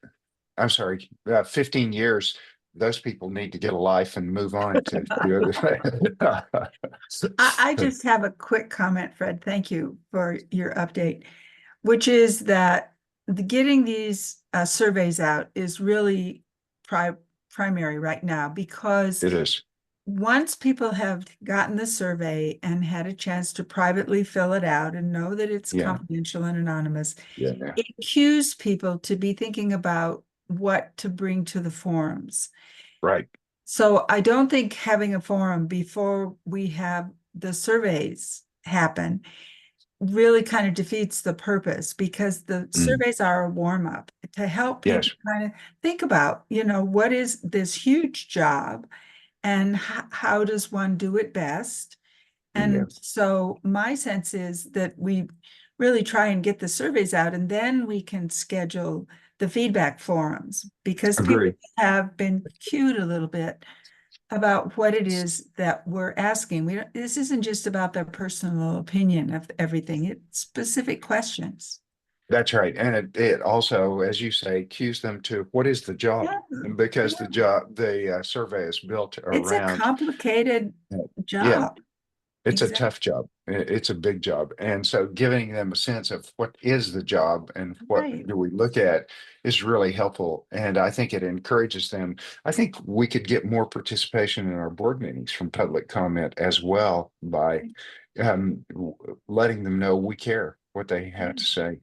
I'm sorry, 15 years, those people need to get a life and move on to the other. I just have a quick comment, Fred. Thank you for your update, which is that getting these surveys out is really primary right now, because It is, once people have gotten the survey and had a chance to privately fill it out and know that it's Yeah. confidential and anonymous, yeah, it cues people to be thinking about what to bring to the forums. right, So I don't think having a forum before we have the surveys happen really kind of defeats the purpose, because the surveys are a warm up to help people Yes. kind of think about, what is this huge job and how does one do it best? And Yeah. so my sense is that we really try and get the surveys out, and then we can schedule the feedback forums, because people Agree. have been cued a little bit about what it is that we're asking. This isn't just about their personal opinion of everything, it's specific questions. That's right. And it also, as you say, cues them to what is the job? Yeah. Because the job, the survey is built It's a around, complicated job. it's a Exactly. tough job. It's a big job. And so giving them a sense of what is the job and what Right. do we look at is really helpful. And I think it encourages them. I think we could get more participation in our board meetings from public comment as well by letting them know we care what they have to say.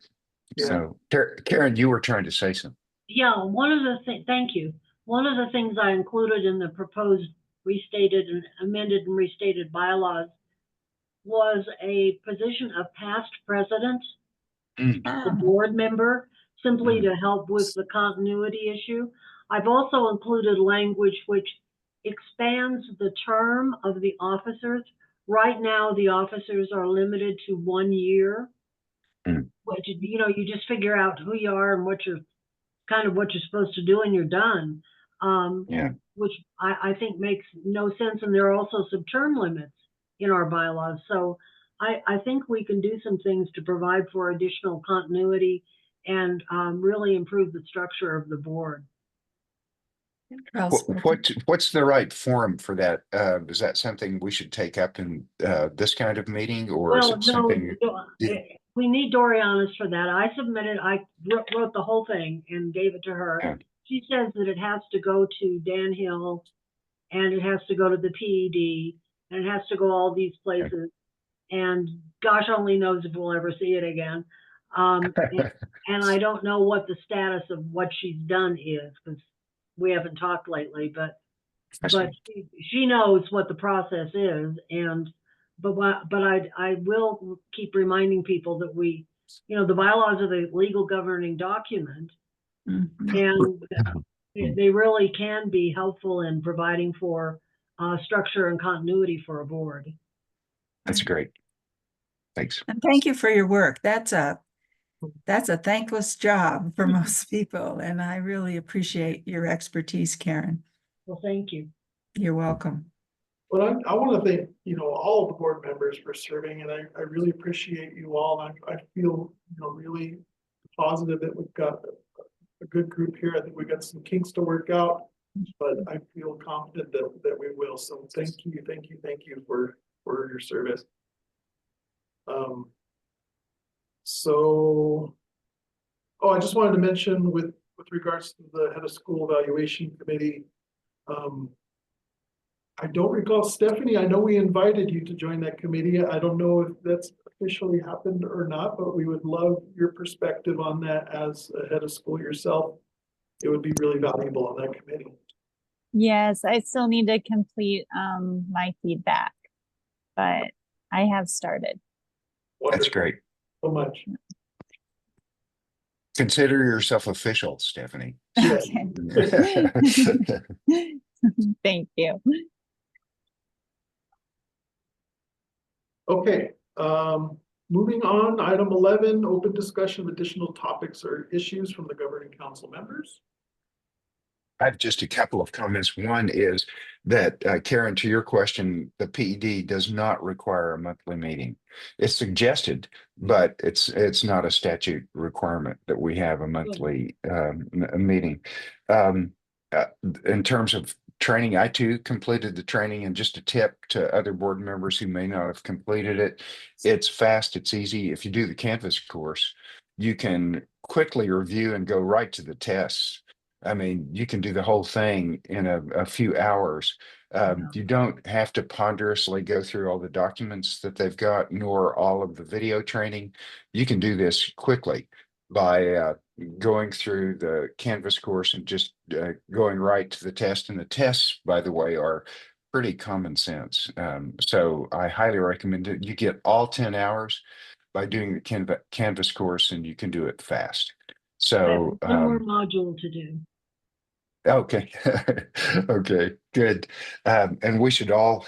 Yeah. So Karen, you were trying to say something. Yeah, one of the things, thank you. One of the things I included in the proposed restated and amended and restated bylaws was a position of past president, the board member, simply to help with the continuity issue. I've also included language which expands the term of the officers. Right now, the officers are limited to 1 year. Which, you just figure out who you are and what you're supposed to do and you're done. Yeah. Which I think makes no sense. And there are also some term limits in our bylaws. So I think we can do some things to provide for additional continuity and really improve the structure of the board. What's the right forum for that? Is that something we should take up in this kind of meeting, or is Well, it no, something? we need Dorianis for that. I wrote the whole thing and gave it to her. Yeah. She says that it has to go to Dan Hill, and it has to go to the PED, and it has to go all these places. And gosh only knows if we'll ever see it again. And I don't know what the status of what she's done is, because we haven't talked lately, but she knows what the process is. And but I will keep reminding people that the bylaws are the legal governing document, and they really can be helpful in providing for structure and continuity for a board. That's great. Thanks. And thank you for your work. That's a thankless job for most people, and I really appreciate your expertise, Karen. Well, thank you. You're welcome. Well, I want to thank, all of the board members for serving, and I really appreciate you all. I feel, really positive that we've got a good group here. I think we got some kinks to work out, but I feel confident that we will. So thank you for your service. I just wanted to mention with regards to the head of school evaluation committee. I don't recall, Stephanie, I know we invited you to join that committee. I don't know if that's officially happened or not, but we would love your perspective on that as a head of school yourself. It would be really valuable on that committee. Yes, I still need to complete my feedback, but I have started. Wonderful. That's great. So much. Consider yourself official, Stephanie. Okay. Thank you. Okay, moving on, item 11, open discussion of additional topics or issues from the governing council members. I have just a couple of comments. One is that, Karen, to your question, the PED does not require a monthly meeting. It's suggested, but it's not a statute requirement that we have a monthly a meeting. Um, uh, in terms of training, I too completed the training, and just a tip to other board members who may not have completed it. It's fast, it's easy. If you do the Canvas course, you can quickly review and go right to the tests. I mean, you can do the whole thing in a few hours. You don't have to ponderously go through all the documents that they've got, nor all of the video training. You can do this quickly by going through the Canvas course and just going right to the test. And the tests, by the way, are pretty common sense. So I highly recommend it. You get all 10 hours by doing the Canvas course, and you can do it fast. So One more module to do. okay. Okay, good. And we should all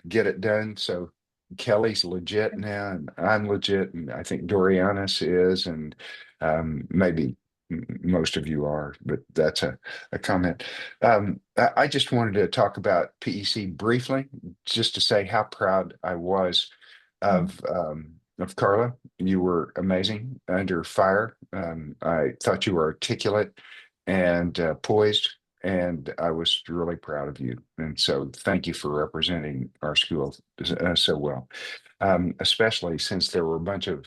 get it done. So Kelly's legit now, and I'm legit, and I think Dorianis is, and maybe most of you are, but that's a comment. I just wanted to talk about PEC briefly, just to say how proud I was of Carla. You were amazing under fire. I thought you were articulate and poised, and I was really proud of you. And so thank you for representing our school so well, especially since there were a bunch of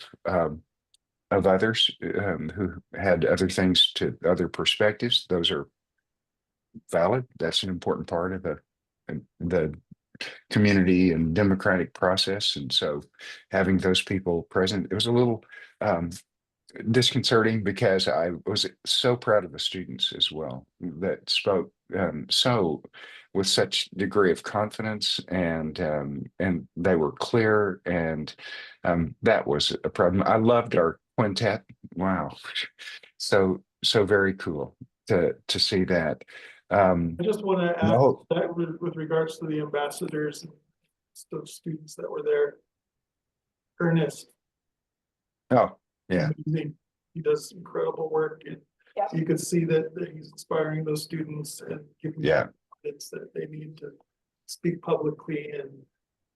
others who had other things to other perspectives. Those are valid. That's an important part of the community and democratic process. And so having those people present, it was a little disconcerting, because I was so proud of the students as well that spoke so with such degree of confidence, and they were clear, and that was a problem. I loved our quintet. Wow, so very cool to see that. I just want to add No. that with regards to the ambassadors, and those students that were there. Ernest. Oh, yeah. Amazing. He does incredible work, and Yeah. you can see that he's inspiring those students and giving them confidence that they need to speak publicly and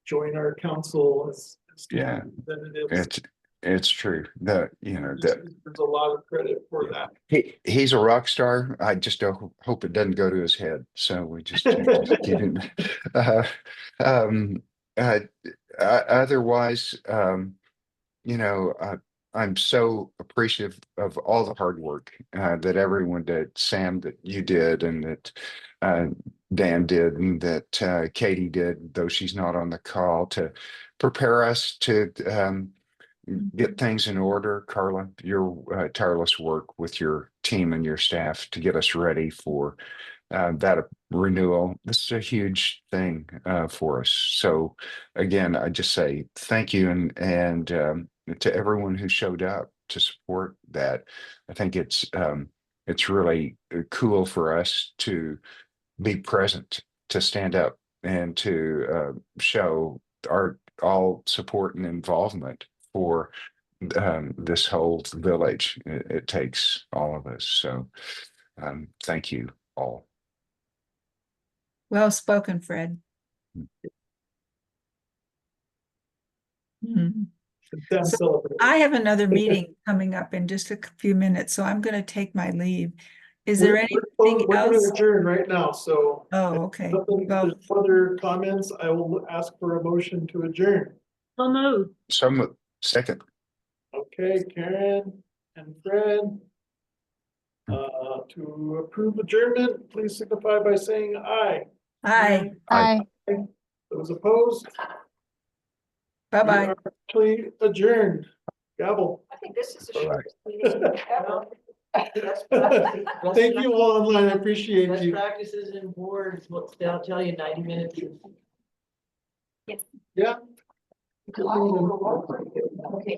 join our council as Yeah. representatives. It's true that, There's a lot of credit for that. he's a rock star. I just hope it doesn't go to his head. So we just have to keep him. Otherwise, I'm so appreciative of all the hard work that everyone did. Sam, that you did, and that Dan did, and that Katie did, though she's not on the call, to prepare us to get things in order. Carla, your tireless work with your team and your staff to get us ready for that renewal. This is a huge thing for us. So again, I just say thank you, and to everyone who showed up to support that. I think it's really cool for us to be present, to stand up, and to show our all support and involvement for this whole village. It takes all of us. So thank you all. Well spoken, Fred. So I have another meeting coming up in just a few minutes, so I'm going to take my leave. Is there anything We're going else? to adjourn right now, so. Oh, okay. If there's further comments, I will ask for a motion to adjourn. So moved. Some second. Okay, Karen and Fred. To approve adjournment, please signify by saying aye. Hi, Aye. Those opposed? bye-bye. We are actually adjourned. Gavel. I think this is the Bye-bye. shortest meeting ever. Thank you all online. I appreciate Best you. practices in boards, they'll tell you 90 minutes. Yeah. Okay.